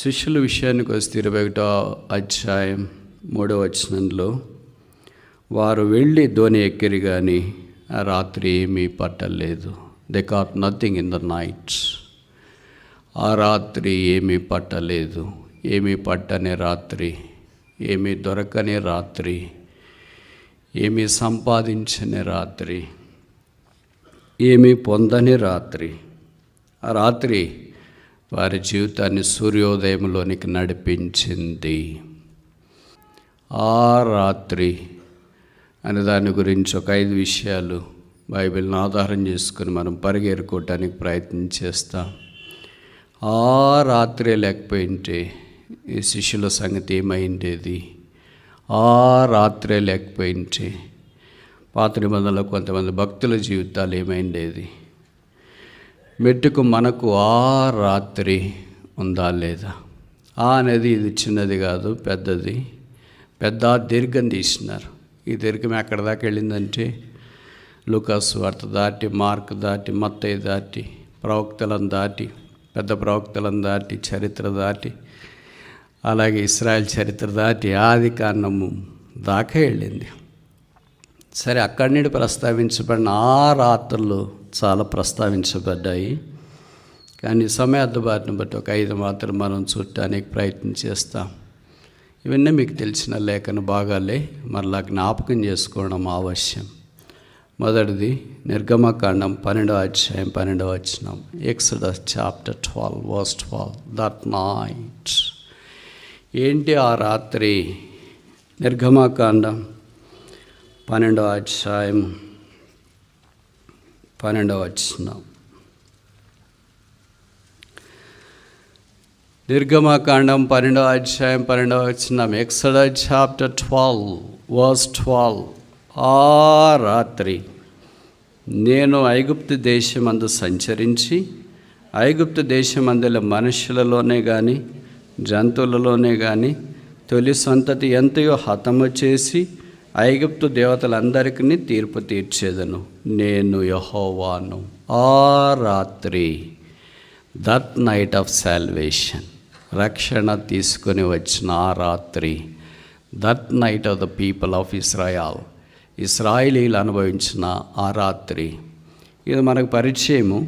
శిష్యుల విషయానికి వస్తే 21వ అధ్యాయం 3వ వచనంలో, వారు వెళ్ళి దోణి ఎక్కిరి కానీ ఆ రాత్రి ఏమీ పట్టలేదు. They cot nothing in the night. ఆ రాత్రి ఏమీ పట్టలేదు. ఏమీ పట్టని రాత్రి, ఏమీ దొరకని రాత్రి, ఏమీ సంపాదించని రాత్రి, ఏమీ పొందని రాత్రి. ఆ రాత్రి వారి జీవితాన్ని సూర్యోదయంలోనికి నడిపించింది. ఆ రాత్రి అనే దాని గురించి ఒక 5 విషయాలు బైబిల్ని ఆధారం చేసుకుని మనం పరిగెరుకోవటానికి ప్రయత్నం చేస్తాం. ఆ రాత్రే లేకపోయింటే ఈ శిష్యుల సంగతి ఏమైండేది? ఆ రాత్రే లేకపోయింటే పాత నిబంధనలో కొంతమంది భక్తుల జీవితాలు ఏమైండేది? మెట్టుకు మనకు ఆ రాత్రి ఉందా లేదా? ఆ అనేది ఇది చిన్నది కాదు, పెద్దది. పెద్ద దీర్ఘం తీసినారు. ఈ దీర్ఘం ఎక్కడి దాకా వెళ్ళిందంటే లూకాసు సువార్త దాటి, మార్క్ దాటి, మత్తయి దాటి, ప్రవక్తలను దాటి, పెద్ద ప్రవక్తలను దాటి, చరిత్ర దాటి, అలాగే ఇశ్రాయేల్ చరిత్ర దాటి ఆదికాండము దాకా వెళ్ళింది. సరే, అక్కడి నుండి ప్రస్తావించబడిన ఆ రాత్రులు చాలా ప్రస్తావించబడ్డాయి. కానీ సమయార్థబాటును బట్టి ఒక 5 మాత్రం మనం చూడటానికి ప్రయత్నం చేస్తాం. ఇవన్నీ మీకు తెలిసిన లేఖన భాగాలే, మరలా జ్ఞాపకం చేసుకోవడం ఆవశ్యం. మొదటిది నిర్గమకాండం 12వ అధ్యాయం 12వ వచనం. Exodus chapter 12 verse 12. That night. ఏంటి ఆ రాత్రి? నిర్గమకాండం 12వ అధ్యాయం 12వ వచనం. నిర్గమకాండం 12వ అధ్యాయం 12వ వచనం. Exodus chapter 12 verse 12. ఆ రాత్రి నేను ఐగుప్తు దేశమందు సంచరించి ఐగుప్తు దేశమందుల మనుషులలోనే కానీ జంతువులలోనే కానీ తొలి సంతతి ఎంతయో హతము చేసి ఐగుప్తు దేవతలందరికీ తీర్పు తీర్చేదను. నేను యెహోవాను. ఆ రాత్రి, దట్ నైట్ ఆఫ్ సాల్వేషన్, రక్షణ తీసుకొని వచ్చిన ఆ రాత్రి, that night of the people of Israel, ఇస్రాయేలీలు అనుభవించిన ఆ రాత్రి. ఇది మనకు పరిచయము.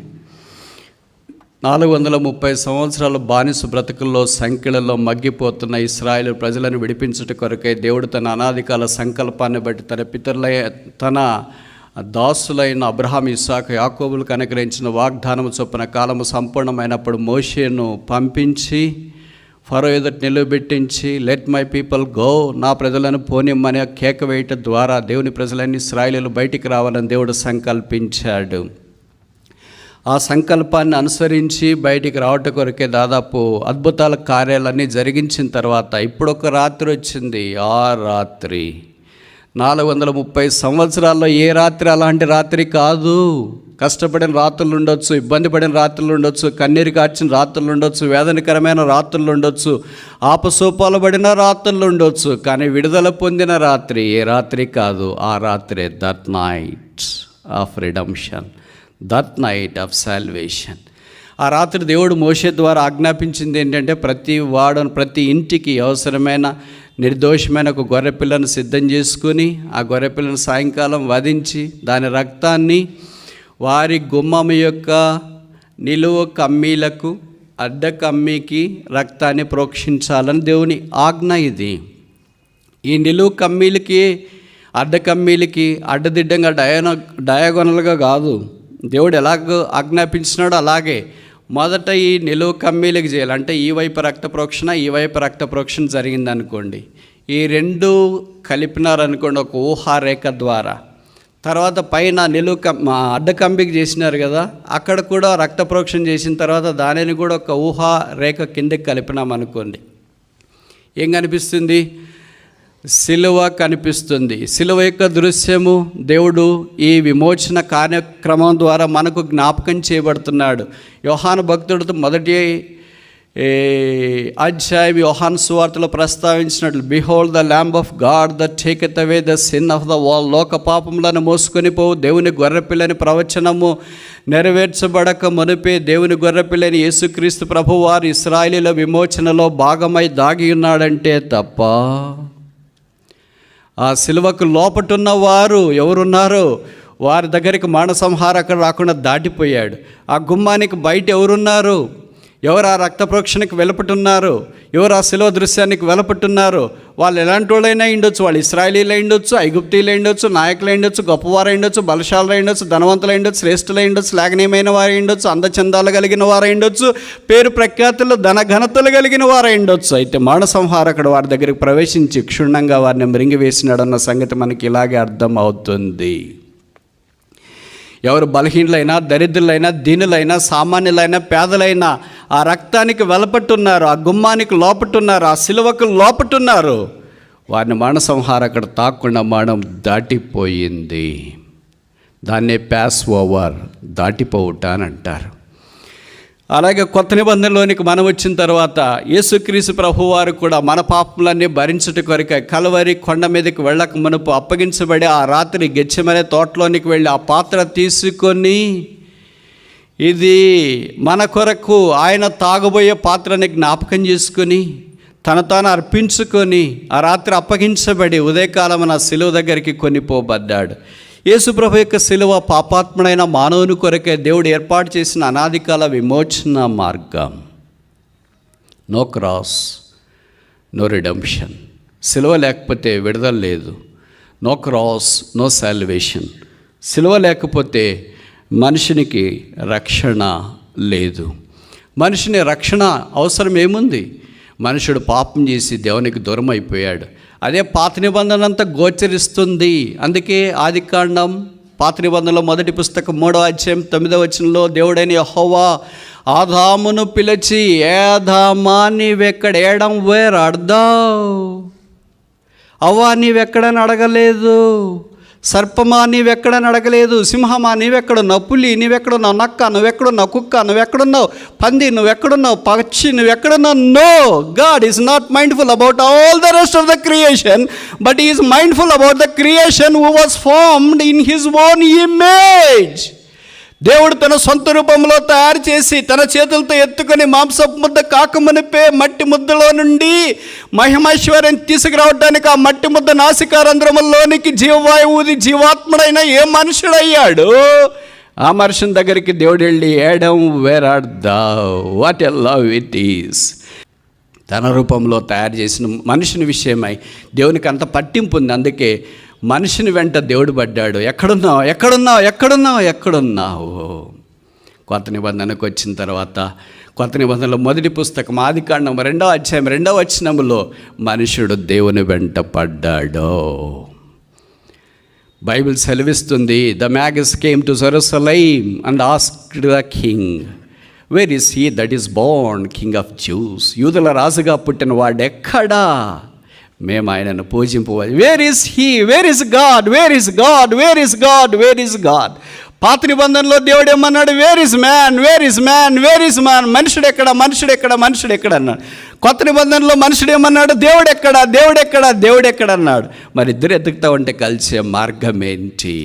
430 సంవత్సరాల బానిస బ్రతుకుల్లో సంఖ్యలలో మగ్గిపోతున్న ఇశ్రాయేలు ప్రజలను విడిపించుట కొరకై దేవుడు తన అనాదికాల సంకల్పాన్ని బట్టి తన దాసులైన అబ్రహాం, ఇస్సాకు, యాకోబులకు అనుగ్రహించిన వాగ్దానము చొప్పున కాలము సంపూర్ణమైనప్పుడు మోషేను పంపించి ఫరో ఎదుట నిలువబెట్టించి, లెట్ మై పీపుల్ గో, నా ప్రజలను పోనిమ్మని కేక వేయటం ద్వారా దేవుని ప్రజలన్నీ ఇశ్రాయేలీయులు బయటికి రావాలని దేవుడు సంకల్పించాడు. ఆ సంకల్పాన్ని అనుసరించి బయటికి రావటం కొరకే దాదాపు అద్భుతాల కార్యాలన్నీ జరిగించిన తర్వాత ఇప్పుడు ఒక రాత్రి వచ్చింది. ఆ రాత్రి 430 సంవత్సరాల్లో ఏ రాత్రి అలాంటి రాత్రి కాదు. కష్టపడిన రాత్రులు ఉండొచ్చు, ఇబ్బంది పడిన రాత్రులు ఉండొచ్చు, కన్నీరు కార్చిన రాత్రులు ఉండొచ్చు, వేదనకరమైన రాత్రులు ఉండొచ్చు, ఆపసోపాలు పడిన రాత్రులు ఉండొచ్చు, కానీ విడుదల పొందిన రాత్రి ఏ రాత్రి కాదు. ఆ రాత్రే that night of redemption, that night of salvation. ఆ రాత్రి దేవుడు మోషే ద్వారా ఆజ్ఞాపించింది ఏంటంటే, ప్రతి ఇంటికి అవసరమైన నిర్దోషమైన ఒక గొర్రెపిల్లను సిద్ధం చేసుకుని ఆ గొర్రెపిల్లను సాయంకాలం వధించి దాని రక్తాన్ని వారి గుమ్మం యొక్క నిలువ కమ్మీలకు, అడ్డ కమ్మీకి రక్తాన్ని ప్రోక్షించాలని దేవుని ఆజ్ఞ ఇది. ఈ నిలువ కమ్మీలకి, అడ్డ కమ్మీలకి అడ్డదిడ్డంగా డయాగోనల్గా కాదు, దేవుడు ఎలాగో ఆజ్ఞాపించినాడో అలాగే మొదట ఈ నిలువ కమ్మీలకు చేయాలి. అంటే ఈ వైపు రక్త ప్రోక్షణ, ఈ వైపు రక్త ప్రోక్షణ జరిగిందనుకోండి, ఈ రెండు కలిపినారనుకోండి ఒక ఊహారేఖ ద్వారా. తర్వాత పైన అడ్డ కంబికి చేసినారు కదా, అక్కడ కూడా రక్త ప్రోక్షణ చేసిన తర్వాత దానిని కూడా ఒక ఊహారేఖ కిందకి కలిపినామనుకోండి, ఏం కనిపిస్తుంది? సిలువ కనిపిస్తుంది. సిలువ యొక్క దృశ్యము దేవుడు ఈ విమోచన కార్యక్రమం ద్వారా మనకు జ్ఞాపకం చేయబడుతున్నాడు. యోహాను భక్తుడితో మొదటి అధ్యాయం యోహాను సువార్తలో ప్రస్తావించినట్లు, behold the lamb of God that taketh away the sin of the world. లోక పాపములను మోసుకొని పోవు దేవుని గొర్రెపిల్లని ప్రవచనము నెరవేర్చబడక మునిపే దేవుని గొర్రెపిల్లని యేసుక్రీస్తు ప్రభువారు ఇశ్రాయేలీల విమోచనలో భాగమై దాగి ఉన్నాడంటే తప్ప ఆ సిలువకు లోపటున్న వారు ఎవరున్నారో వారి దగ్గరికి మానసంహారకుడు రాకుండా దాటిపోయాడు. ఆ గుమ్మానికి బయట ఎవరున్నారు? ఎవరు ఆ రక్త ప్రోక్షణకు వెలపట్టున్నారు? ఎవరు ఆ శిలువ దృశ్యానికి వెలపట్టున్నారు? వాళ్ళు ఎలాంటి వాళ్ళైనా ఉండొచ్చు. వాళ్ళు ఇశ్రాయేలీలు ఉండొచ్చు, ఐగుప్తీలు ఉండొచ్చు, నాయకులు ఉండొచ్చు, గొప్పవారు ఉండొచ్చు, బలశాలు ఉండొచ్చు, ధనవంతులు ఉండొచ్చు, శ్రేష్ఠులు ఉండొచ్చు, శ్లాఘనీయమైన వారు ఉండొచ్చు, అందచందాలు కలిగిన వారు ఉండొచ్చు, పేరు ప్రఖ్యాతులు ఘనతలు కలిగిన వారు ఉండొచ్చు. అయితే మానసంహారకుడు వారి దగ్గరికి ప్రవేశించి క్షుణ్ణంగా వారిని మృంగివేసినాడన్న సంగతి మనకి ఇలాగే అర్థం అవుతుంది. ఎవరు బలహీనులైనా, దరిద్రులైనా, దీనులైనా, సామాన్యులైనా, పేదలైనా ఆ రక్తానికి వెలపట్టున్నారు, ఆ గుమ్మానికి లోపట్టున్నారు, ఆ సిలువకు లోపట్టున్నారు. వారిని మానసంహారకుడు తాకుండా మరణం దాటిపోయింది. దాన్నే పాస్ ఓవర్, దాటిపోవుట అని అంటారు. అలాగే కొత్త నిబంధనలోనికి మనం వచ్చిన తర్వాత యేసుక్రీస్తు ప్రభువారు కూడా మన పాపములన్నీ భరించుట కొరకై కల్వరి కొండ మీదకి వెళ్ళక మునుపు అప్పగించబడి ఆ రాత్రి గెత్సేమనే తోటలోనికి వెళ్ళి ఆ పాత్ర తీసుకొని, ఇది మన కొరకు ఆయన తాగబోయే పాత్రని జ్ఞాపకం చేసుకొని తను తాను అర్పించుకొని ఆ రాత్రి అప్పగించబడి ఉదయకాలమున శిలువ దగ్గరికి కొనిపోబడ్డాడు. యేసుప్రభు యొక్క శిలువ పాపాత్ముడైన మానవుని కొరకే దేవుడు ఏర్పాటు చేసిన అనాదికాల విమోచన మార్గం. No cross, no redemption. శిలువ లేకపోతే విడుదల లేదు. No cross, no salvation. శిలువ లేకపోతే మనిషినికి రక్షణ లేదు. మనిషిని రక్షణ అవసరం ఏముంది? మనుషుడు పాపం చేసి దేవునికి దూరం అయిపోయాడు. అదే పాత నిబంధన అంతా గోచరిస్తుంది. అందుకే ఆదికాండం పాత నిబంధనలో మొదటి పుస్తకం 3వ అధ్యాయం 9వ వచనంలో దేవుడైన యెహోవా ఆదామును పిలిచి, ఆదామా నీవెక్కడ, ఏడం వేర్ అర్దావు, అవ్వా నీవెక్కడని అడగలేదు, సర్పమా నీవెక్కడని అడగలేదు, సింహమా నీవెక్కడున్నావు, పులి నీవెక్కడున్నావు, నక్క నువ్వెక్కడున్నావు, కుక్క నువ్వెక్కడున్నావు, పంది నువ్వెక్కడున్నావు, పక్షి నువ్వెక్కడున్నావు. No, God is not mindful about all the rest of the creation, but is mindful about the creation who was formed in his own image. దేవుడు తన సొంత రూపంలో తయారు చేసి తన చేతులతో ఎత్తుకొని మాంసపు ముద్ద కాకమునిపే మట్టి ముద్దలో నుండి మహిమైశ్వర్యం తీసుకురావడానికి ఆ మట్టి ముద్ద నాసికారంధ్రములోనికి జీవవాయువుది జీవాత్ముడైన ఏ మనుషుడయ్యాడు? ఆ మనుషుని దగ్గరికి దేవుడు వెళ్ళి, Adam where are thou, what a love it is. తన రూపంలో తయారు చేసిన మనుషుని విషయమై దేవునికి అంత పట్టింపు ఉంది. అందుకే మనిషిని వెంట దేవుడు పడ్డాడు. ఎక్కడున్నావు, ఎక్కడున్నావు, ఎక్కడున్నావు, ఎక్కడున్నావు. కొత్త నిబంధనకు వచ్చిన తర్వాత కొత్త నిబంధనలో మొదటి పుస్తకం ఆదికాండం 2వ అధ్యాయం 2వ వచనంలో మనుషుడు దేవుని వెంట పడ్డాడు. బైబిల్ సెలవిస్తుంది, the magus came to Jerusalem and asked the king, where is he that is born king of Jews. యూదుల రాజుగా పుట్టిన వాడెక్కడా? మేము ఆయనను పూజింపవాలి. Where is he, where is God, where is God, where is God, where is God. పాత నిబంధనలో దేవుడు ఏమన్నాడు? Where is man, where is man, where is man. మనుషుడు ఎక్కడ, మనుషుడు ఎక్కడ, మనుషుడు ఎక్కడ అన్నాడు. కొత్త నిబంధనలో మనుషుడు ఏమన్నాడు? దేవుడు ఎక్కడ, దేవుడు ఎక్కడ, దేవుడు ఎక్కడ అన్నాడు. మరి ఇద్దరు ఎదుగుతా ఉంటే కలిసే మార్గం ఏంటి?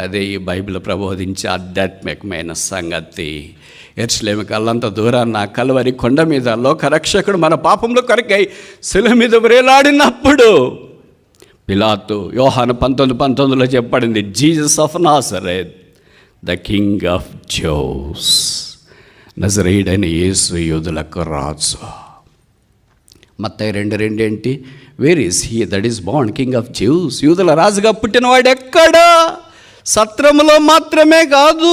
అదే ఈ బైబిల్ ప్రబోధించే ఆధ్యాత్మికమైన సంగతి. యెరూషలేముకి అల్లంత దూరాన్న కల్వరి కొండ మీద లోకరక్షకుడు మన పాపంలో కొరకై శిలువ మీద వేలాడినప్పుడు పిలాతు యోహాను 19:19 చెప్పబడింది, Jesus of Nazareth the king of juice. నజరేయుడైన యేసు యూదులకు రాజు. మత్తయి 2:2 ఏంటి? Wear is he that is born king of Jews. యూదుల రాజుగా పుట్టినవాడు ఎక్కడా? సత్రములో మాత్రమే కాదు,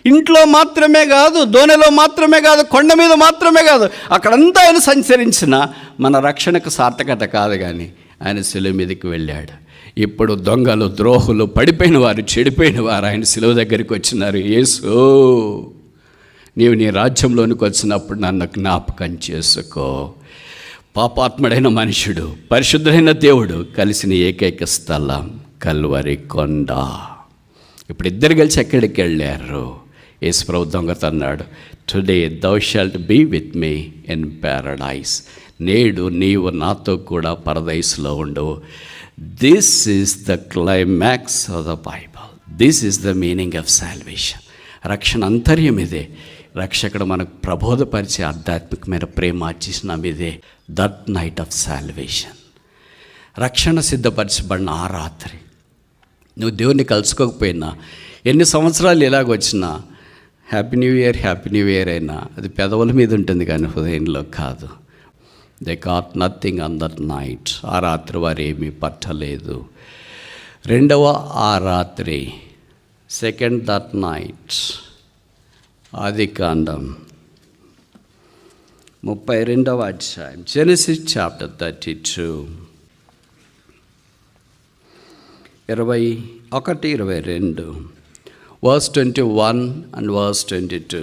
ఇంట్లో మాత్రమే కాదు, దోణిలో మాత్రమే కాదు, కొండ మీద మాత్రమే కాదు, అక్కడంతా ఆయన సంచరించిన మన రక్షణకు సార్థకత కాదు. కానీ ఆయన శిలువ మీదకి వెళ్ళాడు. ఇప్పుడు దొంగలు, ద్రోహులు, పడిపోయిన వారు, చెడిపోయిన వారు ఆయన శిలువ దగ్గరికి వచ్చినారు. యేసు, నీవు నీ రాజ్యంలోనికి వచ్చినప్పుడు నన్ను జ్ఞాపకం చేసుకో. పాపాత్ముడైన మనుషుడు, పరిశుద్ధుడైన దేవుడు కలిసిన ఏకైక స్థలం కల్వరి కొండ. ఇప్పుడు ఇద్దరు కలిసి ఎక్కడికి వెళ్ళారు? యేసుప్రభు దొంగత అన్నాడు, today thou shalt be with me in paradise. నేడు నీవు నాతో కూడా పరదైస్లో ఉండవు. This is the climax of the Bible. This is the meaning of salvation. రక్షణ అంతర్యం ఇదే. రక్షకుడు మనకు ప్రబోధపరిచే ఆధ్యాత్మికమైన ప్రేమ ఆర్జించినాం ఇదే. That night of salvation. రక్షణ సిద్ధపరచబడిన ఆ రాత్రి నువ్వు దేవుణ్ణి కలుసుకోకపోయినా, ఎన్ని సంవత్సరాలు ఇలాగొచ్చినా, హ్యాపీ న్యూ ఇయర్ అయినా అది పెదవుల మీద ఉంటుంది కానీ హృదయంలో కాదు. They got nothing on that night. ఆ రాత్రి వారు ఏమీ పట్టలేదు. రెండవ ఆ రాత్రి, సెకండ్ దట్ నైట్, ఆదికాండం 32వ అధ్యాయం, Genesis chapter 32, 21, 22, verse 21 and verse 22.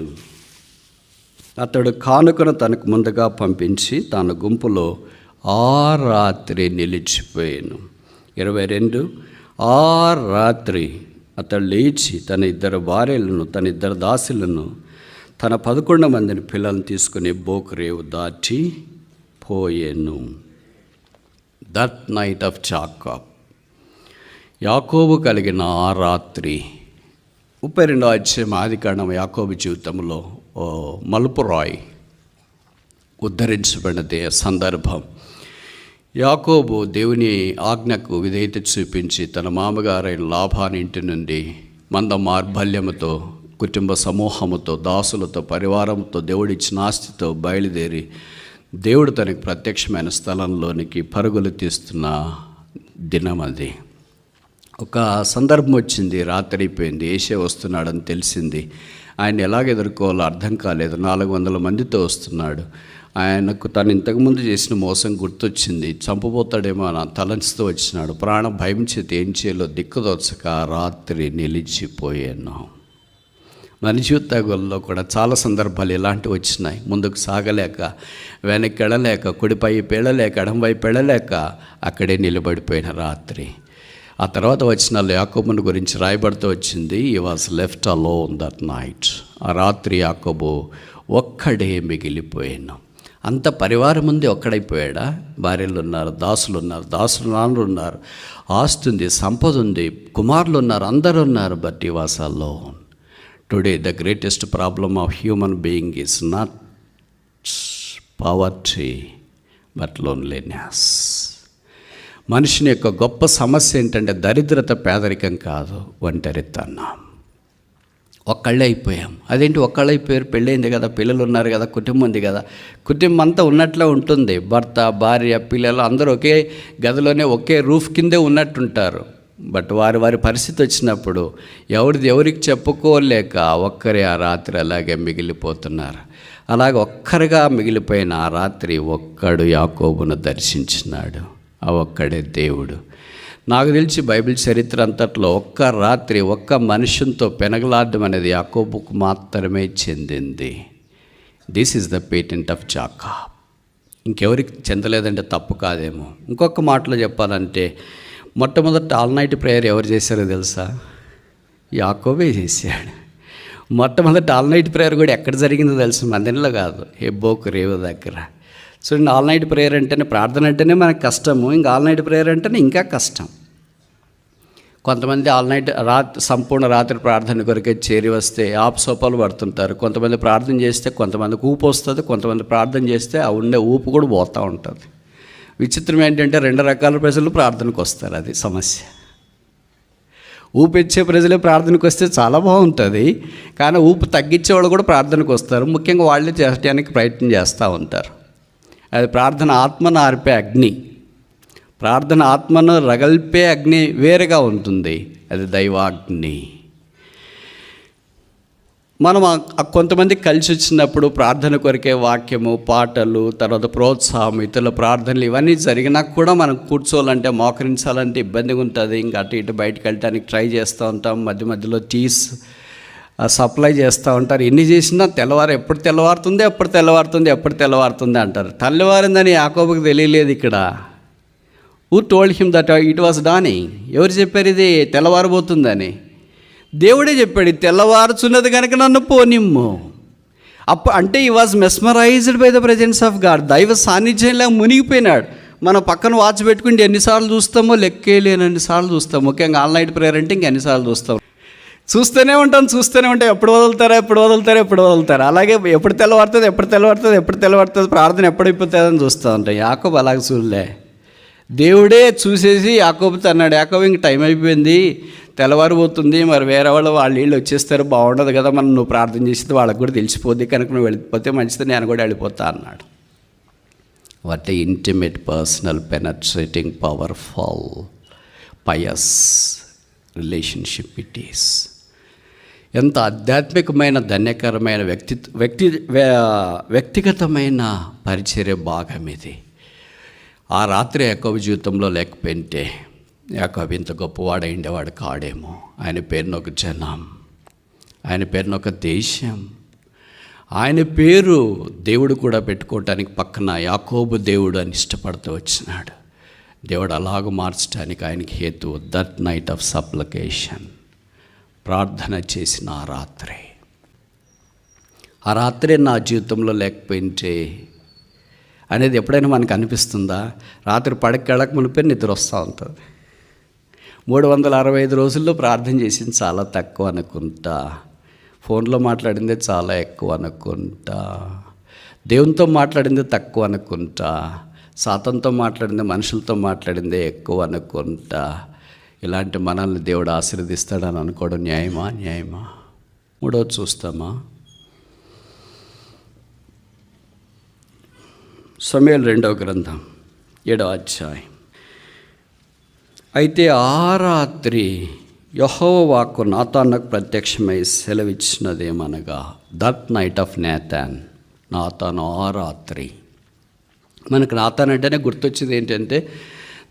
అతడు కానుకను తనకు ముందుగా పంపించి తన గుంపులో ఆ రాత్రి నిలిచిపోయాను. 22, ఆ రాత్రి అతడు లేచి తన 2 భార్యలను, తన 2 దాసులను, తన 11 మందిని పిల్లలను తీసుకుని బోకరేవు దాటి పోయాను. That night of Jacob. యాకోబు కలిగిన ఆ రాత్రి. 32వ అధ్యాయం ఆదికాండం యాకోబు జీవితంలో మలుపు రాయి, ఉద్ధరించబడినదే సందర్భం. యాకోబు దేవుని ఆజ్ఞకు విధేయత చూపించి తన మామగారైన లాబాను ఇంటి నుండి మంద మార్బల్యముతో, కుటుంబ సమూహముతో, దాసులతో, పరివారంతో, దేవుడిచ్చిన ఆస్తితో బయలుదేరి దేవుడు తనకు ప్రత్యక్షమైన స్థలంలోనికి పరుగులు తీస్తున్న దినం అది. ఒక సందర్భం వచ్చింది, రాత్రి అయిపోయింది, ఏసే వస్తున్నాడని తెలిసింది. ఆయన ఎలాగ ఎదుర్కోవాలో అర్థం కాలేదు. 400 మందితో వస్తున్నాడు. ఆయనకు తను ఇంతకుముందు చేసిన మోసం గుర్తొచ్చింది. చంపబోతాడేమో అని తలంచుతూ వచ్చినాడు. ప్రాణం భయం చేతి ఏం చేయాలో దిక్కుదోచక రాత్రి నిలిచిపోయాను. మన జీవితాల్లో కూడా చాలా సందర్భాలు ఇలాంటివి వచ్చినాయి. ముందుకు సాగలేక, వెనక్కి వెళ్ళలేక, కుడిపైపు వెళ్ళలేక, ఎడంవైపు వెళ్ళలేక అక్కడే నిలబడిపోయిన రాత్రి. ఆ తర్వాత వచనాల్లో యాకోబుని గురించి రాయబడుతూ వచ్చింది, ఈ was left alone that night. ఆ రాత్రి యాకోబు ఒక్కడే మిగిలిపోయాను. అంత పరివారం ఉంది, ఒక్కడైపోయాడా? భార్యలు ఉన్నారు, దాసులు ఉన్నారు, దాసులు నాన్నలు ఉన్నారు, ఆస్తి ఉంది, సంపద ఉంది, కుమారులు ఉన్నారు, అందరూ ఉన్నారు. బట్ ఈ was alone. Today the greatest problem of human being is not poverty but loneliness. మనిషిని యొక్క గొప్ప సమస్య ఏంటంటే దరిద్రత, పేదరికం కాదు, ఒంటరితనం. ఒక్కళ్ళే అయిపోయాం. అదేంటి ఒక్కళ్ళు అయిపోయారు? పెళ్ళైంది కదా, పిల్లలు ఉన్నారు కదా, కుటుంబం ఉంది కదా. కుటుంబం అంతా ఉన్నట్లే ఉంటుంది. భర్త, భార్య, పిల్లలు అందరూ ఒకే గదిలోనే ఒకే రూఫ్ కిందే ఉన్నట్టుంటారు. బట్ వారి పరిస్థితి వచ్చినప్పుడు ఎవరికి చెప్పుకోలేక ఒక్కరే ఆ రాత్రి అలాగే మిగిలిపోతున్నారు. అలాగే ఒక్కరిగా మిగిలిపోయిన ఆ రాత్రి ఒక్కడు యాకోబును దర్శించినాడు. ఆ ఒక్కడే దేవుడు. నాకు తెలిసి బైబిల్ చరిత్ర అంతట్లో ఒక్క రాత్రి ఒక్క మనుషులతో పెనగలాడడం అనేది యాకోబుకు మాత్రమే చెందింది. This is the patent of Jacob. ఇంకెవరికి చెందలేదంటే తప్పు కాదేమో. ఇంకొక మాటలో చెప్పాలంటే, మొట్టమొదట ఆల్ నైట్ ప్రేయర్ ఎవరు చేశారో తెలుసా? యాకోబే చేశాడు. మొట్టమొదట ఆల్ నైట్ ప్రేయర్ కూడా ఎక్కడ జరిగిందో తెలుసు? మందిరంలో కాదు, హెబ్రోను రేవు దగ్గర. చూడండి, ఆల్ నైట్ ప్రేయర్ అంటేనే, ప్రార్థన అంటేనే మనకు కష్టము, ఇంకా ఆల్ నైట్ ప్రేయర్ అంటేనే ఇంకా కష్టం. కొంతమంది ఆల్ నైట్ సంపూర్ణ రాత్రి ప్రార్థన కొరకే చేరి వస్తే ఆపసోపాలు పడుతుంటారు. కొంతమంది ప్రార్థన చేస్తే కొంతమందికి ఊపు వస్తుంది, కొంతమంది ప్రార్థన చేస్తే ఆ ఉండే ఊపు కూడా పోతూ ఉంటుంది. విచిత్రం ఏంటంటే 2 రకాల ప్రజలు ప్రార్థనకు వస్తారు. అది సమస్య. ఊపు ఇచ్చే ప్రజలే ప్రార్థనకు వస్తే చాలా బాగుంటుంది, కానీ ఊపు తగ్గించే వాళ్ళు కూడా ప్రార్థనకు వస్తారు. ముఖ్యంగా వాళ్ళే చేయడానికి ప్రయత్నం చేస్తూ ఉంటారు. అది ప్రార్థన ఆత్మను ఆర్పే అగ్ని. ప్రార్థన ఆత్మను రగల్పే అగ్ని వేరుగా ఉంటుంది, అది దైవాగ్ని. మనం కొంతమంది కలిసి వచ్చినప్పుడు ప్రార్థన కొరికే వాక్యము, పాటలు, తర్వాత ప్రోత్సాహం, ఇతరుల ప్రార్థనలు ఇవన్నీ జరిగినా కూడా మనం కూర్చోవాలంటే, మోకరించాలంటే ఇబ్బందిగా ఉంటుంది. ఇంకా అటు ఇటు బయటకు వెళ్ళడానికి ట్రై చేస్తూ ఉంటాం. మధ్య మధ్యలో టీస్ సప్లై చేస్తూ ఉంటారు. ఎన్ని చేసినా ఎప్పుడు తెల్లవారుతుంది అంటారు. తెల్లవారిందని యాకోబుకి తెలియలేదు. ఇక్కడ who told him that it was dawning. ఎవరు చెప్పారు ఇది తెల్లవారబోతుందని? దేవుడే చెప్పాడు, తెల్లవారుచున్నది కనుక నన్ను పోనిమ్ము. అంటే ఈ was mesmerised by the presence of God. దైవ సాన్నిధ్యంలో మునిగిపోయినాడు. మనం పక్కన వాచ్ పెట్టుకుంటే ఎన్నిసార్లు చూస్తామో లెక్కేలేనన్నిసార్లు చూస్తాం. ముఖ్యంగా ఆల్ నైట్ ప్రేయర్ అంటే ఎన్నిసార్లు చూస్తాం. చూస్తూనే ఉంటాం. ఎప్పుడు వదులుతారా. అలాగే ఎప్పుడు తెల్లవారుతుంది ప్రార్థన ఎప్పుడైపోతుందని చూస్తూ ఉంటాం. యాకోబు అలాగే చూడలే. దేవుడే చూసేసి యాకోబుతో అన్నాడు, యాకోబు ఇంక టైం అయిపోయింది, తెల్లవారిపోతుంది, మరి వేరే వాళ్ళు వీళ్ళు వచ్చేస్తారు, బాగుండదు కదా, మనం నువ్వు ప్రార్థన చేసేది వాళ్ళకి కూడా తెలిసిపోద్ది, కనుక నువ్వు వెళ్ళిపోతే మంచిది, నేను కూడా వెళ్ళిపోతా అన్నాడు. What a intimate, personal, penetrating, powerful, pious relationship it is. ఎంత ఆధ్యాత్మికమైన ధన్యకరమైన వ్యక్తిగతమైన పరిచర్య భాగం ఇది. ఆ రాత్రి యాకోబు జీవితంలో లేకపోయింటే యాకోబు ఇంత గొప్పవాడైండేవాడు కాడేమో. ఆయన పేరున ఒక జనం, ఆయన పేరున ఒక దేశం, ఆయన పేరు దేవుడు కూడా పెట్టుకోవటానికి పక్కన యాకోబు దేవుడు అని ఇష్టపడుతూ వచ్చినాడు. దేవుడు అలాగ మార్చడానికి ఆయనకి హేతు దట్ నైట్ ఆఫ్ సప్లికేషన్, ప్రార్థన చేసిన ఆ రాత్రి నా జీవితంలో లేకపోయింటే అనేది ఎప్పుడైనా మనకు అనిపిస్తుందా? రాత్రి పడకెళ్ళక మునిపే నిద్ర వస్తూ ఉంటుంది. 365 రోజుల్లో ప్రార్థన చేసింది చాలా తక్కువ అనుకుంటా, ఫోన్లో మాట్లాడిందే చాలా ఎక్కువ అనుకుంటా, దేవునితో మాట్లాడిందే తక్కువ అనుకుంటా, సాతంతో మాట్లాడిందే, మనుషులతో మాట్లాడిందే ఎక్కువ అనుకుంటా. ఇలాంటి మనల్ని దేవుడు ఆశీర్వదిస్తాడని అనుకోవడం న్యాయమా? మూడవది చూస్తామా? సమూయేలు 2వ గ్రంథం 7వ అధ్యాయం. అయితే ఆ రాత్రి యెహోవా వాక్కు నాతానుకు ప్రత్యక్షమై సెలవిచ్చినదేమనగా, దట్ నైట్ ఆఫ్ నాతాన్, నాతాను ఆ రాత్రి. మనకు నాతాన్ అంటేనే గుర్తొచ్చేది ఏంటంటే,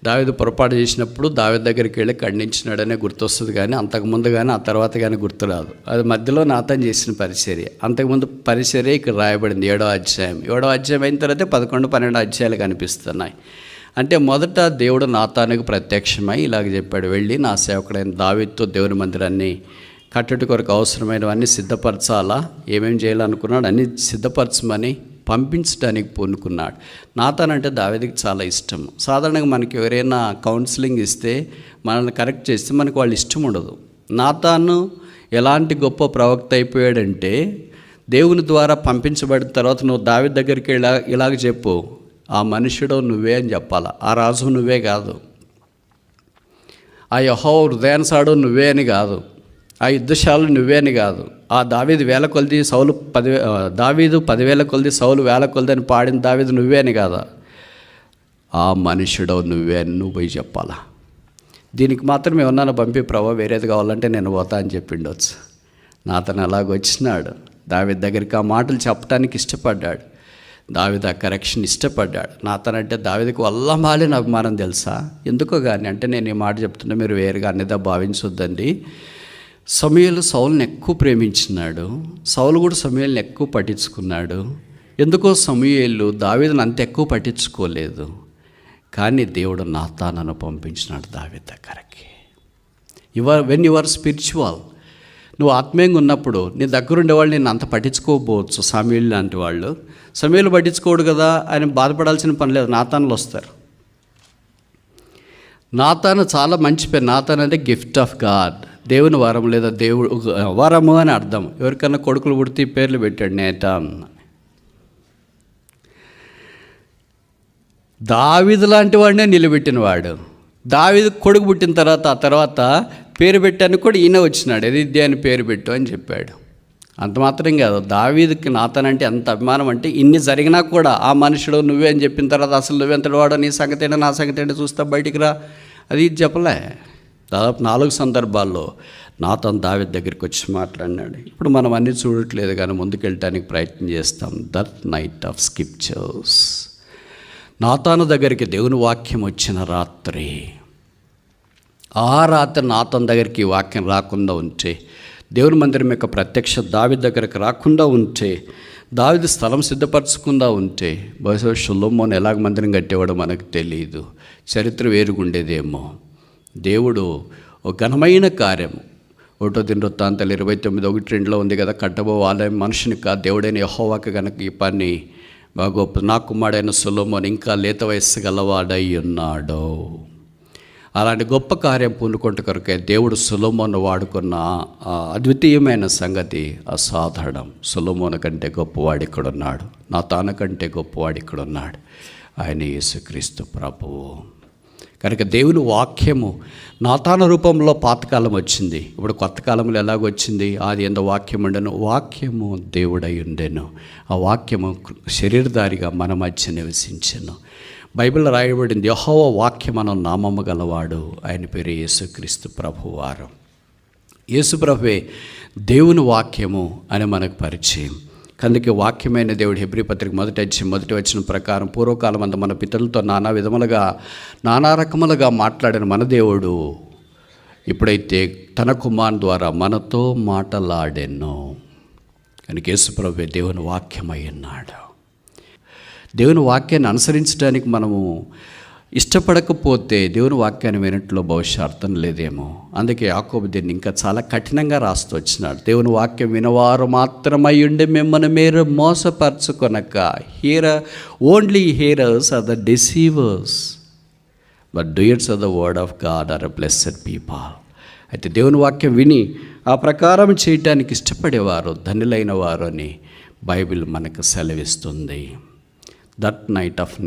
దావీదు పొరపాటు చేసినప్పుడు దావీదు దగ్గరికి వెళ్ళి ఖండించినాడనే గుర్తొస్తుంది, కానీ అంతకుముందు కానీ ఆ తర్వాత కానీ గుర్తురాదు. అది మధ్యలో నాతాన్ చేసిన పరిచర్య. అంతకుముందు పరిచర్య ఇక్కడ రాయబడింది 7వ అధ్యాయం. 7వ అధ్యాయం అయిన తర్వాత 11, 12 అధ్యాయాలు కనిపిస్తున్నాయి. అంటే మొదట దేవుడు నాతానుకు ప్రత్యక్షమై ఇలాగ చెప్పాడు, వెళ్ళి నా సేవకుడైన దావీదుతో దేవుని మందిరాన్ని కట్టుట కొరకు అవసరమైనవన్నీ సిద్ధపరచాలా, ఏమేమి చేయాలనుకున్నాడు అన్నీ సిద్ధపరచమని పంపించడానికి పూనుకున్నాడు. నాతాన్ అంటే దావీదుకి చాలా ఇష్టం. సాధారణంగా మనకి ఎవరైనా కౌన్సిలింగ్ ఇస్తే, మనల్ని కరెక్ట్ చేస్తే మనకు వాళ్ళు ఇష్టం ఉండదు. నాతాను ఎలాంటి గొప్ప ప్రవక్త అయిపోయాడంటే, దేవుని ద్వారా పంపించబడిన తర్వాత నువ్వు దావీదు దగ్గరికి ఇలాగ చెప్పు, ఆ మనుషుడు నువ్వే అని చెప్పాలి, ఆ రాజు నువ్వే కాదు, ఆ యెహోవా హృదయానుసాడు నువ్వే అని కాదు, ఆ యుద్ధశాలు నువ్వే అని కాదు, ఆ దావీదు 1000 కొలది సౌలు 10,000 కొలది సౌలు 1000 కొలది అని పాడిన దావీదు నువ్వే అని కాదా, ఆ మనుషుడు నువ్వే అని నువ్వు పోయి చెప్పాలా. దీనికి మాత్రం ఏమన్నా పంపి ప్రభావ వేరేది కావాలంటే నేను పోతా అని చెప్పిండొచ్చు. నాతను అలాగొచ్చినాడు, దావీదు దగ్గరికి ఆ మాటలు చెప్పడానికి ఇష్టపడ్డాడు, దావీదు ఆ కరెక్షన్ ఇష్టపడ్డాడు. నాతనంటే దావీదుకు వల్లమాలిన అభిమానం తెలుసా, ఎందుకో కానీ అంటే నేను ఈ మాట చెప్తున్నా, మీరు వేరుగా అన్నిదా భావించొద్దండి. సమూయేలు సౌలుని ఎక్కువ ప్రేమించినాడు, సౌలు కూడా సమూయేలుని ఎక్కువ పట్టించుకున్నాడు. ఎందుకో సమూయేలు దావీదుని అంత ఎక్కువ పట్టించుకోలేదు, కానీ దేవుడు నాతానును పంపించినాడు దావీదు దగ్గరికి. వెన్ యు ఆర్ స్పిరిచువల్, నువ్వు ఆత్మీయంగా ఉన్నప్పుడు నీ దగ్గరుండేవాళ్ళు నేను అంత పట్టించుకోకపోవచ్చు. సమూయేలు లాంటి వాళ్ళు, సమూయేలు పట్టించుకోడు కదా ఆయన బాధపడాల్సిన పని లేదు, నాతానులు వస్తారు. నాతాను చాలా మంచి పేరు. నాతాను అంటే గిఫ్ట్ ఆఫ్ గాడ్, దేవుని వరం లేదా దేవుడు వరము అని అర్థం. ఎవరికన్నా కొడుకులు పుడితే పేర్లు పెట్టాడు నేతాన్. దావీదు లాంటి వాడినే నిలబెట్టినవాడు. దావీదు కొడుకు పుట్టిన తర్వాత పేరు పెట్టాను కూడా ఈయన వచ్చినాడు, ఎదిద్య అని పేరు పెట్టు అని చెప్పాడు. అంత మాత్రం కాదు, దావీదుకి నాతాన్ అంటే అంత అభిమానం అంటే ఇన్ని జరిగినా కూడా ఆ మనుషుడు నువ్వే అని చెప్పిన తర్వాత అసలు నువ్వెంతటి వాడో, నీ సంగతి ఏంటో నా సంగతి ఏంటో చూస్తా బయటికి రా, అది ఇది చెప్పలే. దాదాపు 4 సందర్భాల్లో నాతాన్ దావీదు దగ్గరికి వచ్చి మాట్లాడినాడు. ఇప్పుడు మనం అన్నీ చూడట్లేదు కానీ ముందుకెళ్ళటానికి ప్రయత్నం చేస్తాం. దట్ నైట్ ఆఫ్ స్క్రిప్చర్స్, నాతాను దగ్గరికి దేవుని వాక్యం వచ్చిన రాత్రి, ఆ రాత్రి నాతాన్ దగ్గరికి ఈ వాక్యం రాకుండా ఉంటే, దేవుని మందిరం యొక్క ప్రత్యక్ష దావీదు దగ్గరికి రాకుండా ఉంటే, దావీదు స్థలం సిద్ధపరచకుండా ఉంటే, బహుశా సొలొమోను ఎలాగ మందిరం కట్టేవాడో మనకు తెలియదు, చరిత్ర వేరుగుండేదేమో. దేవుడు ఒక ఘనమైన కార్యము, ఒకటో దినవృత్తాంతాలు 29:1-2 ఉంది కదా, కట్టబో ఆలయం మనుషుని కాదు దేవుడైన యెహోవాకు గనక ఈ పని బాగా నా కుమారుడైన సొలొమోను ఇంకా లేత వయస్సు గలవాడై ఉన్నాడు. అలాంటి గొప్ప కార్యం పూనుకుంట కొరకే దేవుడు సొలొమోను వాడుకున్న అద్వితీయమైన సంగతి అసాధారణం. సొలొమోను కంటే గొప్పవాడు ఇక్కడున్నాడు, నాతాను కంటే గొప్పవాడు ఇక్కడున్నాడు, ఆయన యేసుక్రీస్తు ప్రభువు. కనుక దేవుని వాక్యము నాతాను రూపంలో పాతకాలం వచ్చింది, ఇప్పుడు కొత్త కాలంలో ఎలాగొచ్చింది? ఆది యందు వాక్యం ఉండెను, వాక్యము దేవుడై ఉండెను, ఆ వాక్యము శరీరధారిగా మన మధ్య నివసించెను. బైబిల్లో రాయబడింది, యెహోవా వాక్యం అన్న నామము గలవాడు, ఆయన పేరు యేసుక్రీస్తు ప్రభువారు. యేసు ప్రభువే దేవుని వాక్యము అని మనకు పరిచయం. అందుకే వాక్యమైన దేవుడు హెబ్రీ పత్రిక 1:1 ప్రకారం పూర్వకాలం అంతా మన పితరులతో నానా రకములుగా మాట్లాడిన మన దేవుడు ఇప్పుడైతే తన కుమారుని ద్వారా మనతో మాటలాడెను. కనుక యేసు ప్రభువే దేవుని వాక్యమై ఉన్నాడు. దేవుని వాక్యాన్ని అనుసరించడానికి మనము ఇష్టపడకపోతే దేవుని వాక్యాన్ని వినట్లో బహుశా అర్థం లేదేమో. అందుకే యాకోబు దీన్ని ఇంకా చాలా కఠినంగా రాస్తూ వచ్చినాడు. దేవుని వాక్యం వినవారు మాత్రమై ఉండి మిమ్మల్ని మీరు మోసపరచుకొనక, only hearers are the deceivers but doers of the word of God are a blessed people. అయితే దేవుని వాక్యం విని ఆ ప్రకారం చేయటానికి ఇష్టపడేవారు ధన్యులైన వారు అని బైబిల్ మనకు సెలవిస్తుంది. దట్ నైట్ ఆఫ్